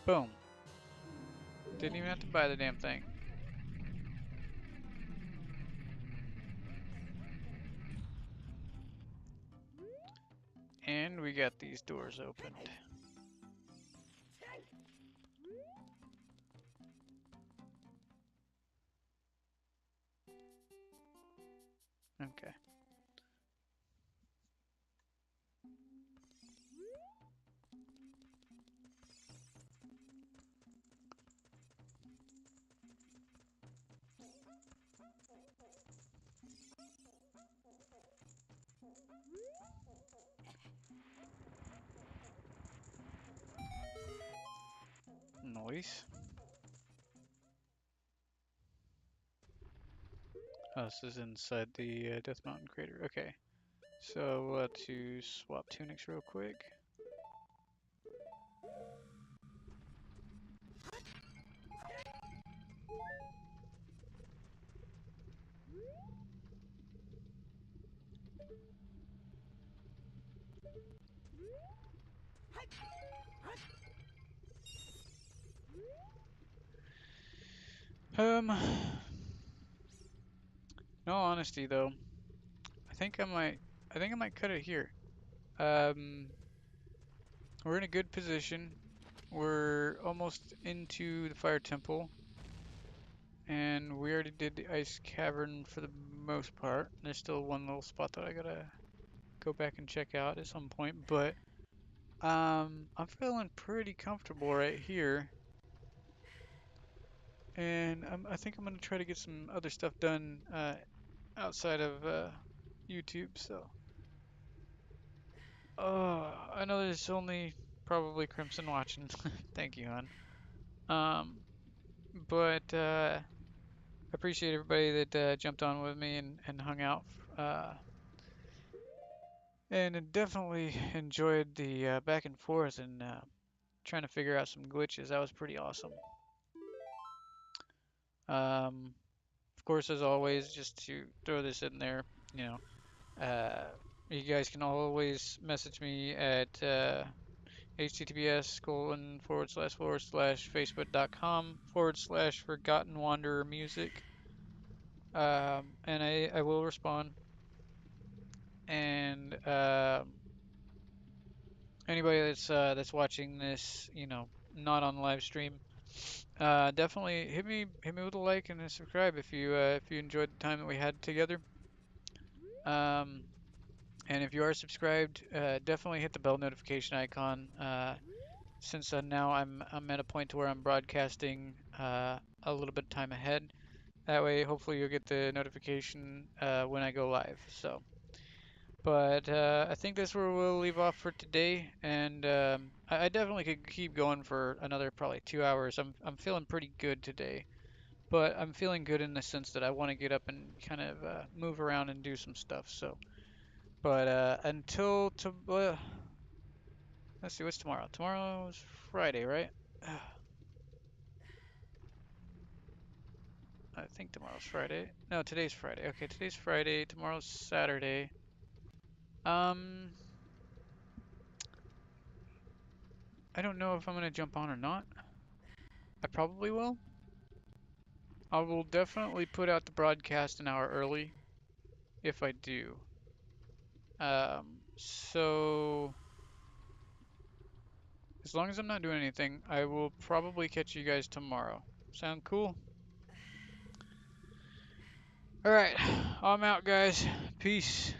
Boom. Didn't even have to buy the damn thing. And we got these doors opened. Okay. Noise. Oh, this is inside the Death Mountain crater. Okay. So we'll have to swap tunics real quick. In all honesty though, I think I might cut it here. Um, we're in a good position. We're almost into the fire temple. And we already did the ice cavern for the most part. There's still one little spot that I gotta go back and check out at some point, but I'm feeling pretty comfortable right here. And I think I'm gonna try to get some other stuff done outside of YouTube. So, I know there's only probably Crimson watching. Thank you, hon. Um, but I appreciate everybody that jumped on with me and hung out. And I definitely enjoyed the back and forth and trying to figure out some glitches. That was pretty awesome. Of course, as always, just to throw this in there, you know, you guys can always message me at https://facebook.com/forward/Forgotten Wanderer Music. And I will respond. And anybody that's watching this, you know, not on live stream, definitely hit me with a like and a subscribe if you enjoyed the time that we had together. Um, And if you are subscribed, definitely hit the bell notification icon. Since now I'm at a point to where I'm broadcasting a little bit time ahead. That way, hopefully, you'll get the notification when I go live. So, but I think that's where we'll leave off for today. And I definitely could keep going for another probably 2 hours. I'm feeling pretty good today, but I'm feeling good in the sense that I want to get up and kind of move around and do some stuff. So, but until to let's see, what's tomorrow? Tomorrow's Friday, right? I think tomorrow's Friday. No, today's Friday. Okay, today's Friday. Tomorrow's Saturday. Um, I don't know if I'm gonna jump on or not. I probably will. I will definitely put out the broadcast an hour early if I do. So as long as I'm not doing anything, I will probably catch you guys tomorrow. Sound cool? All right, I'm out, guys. Peace.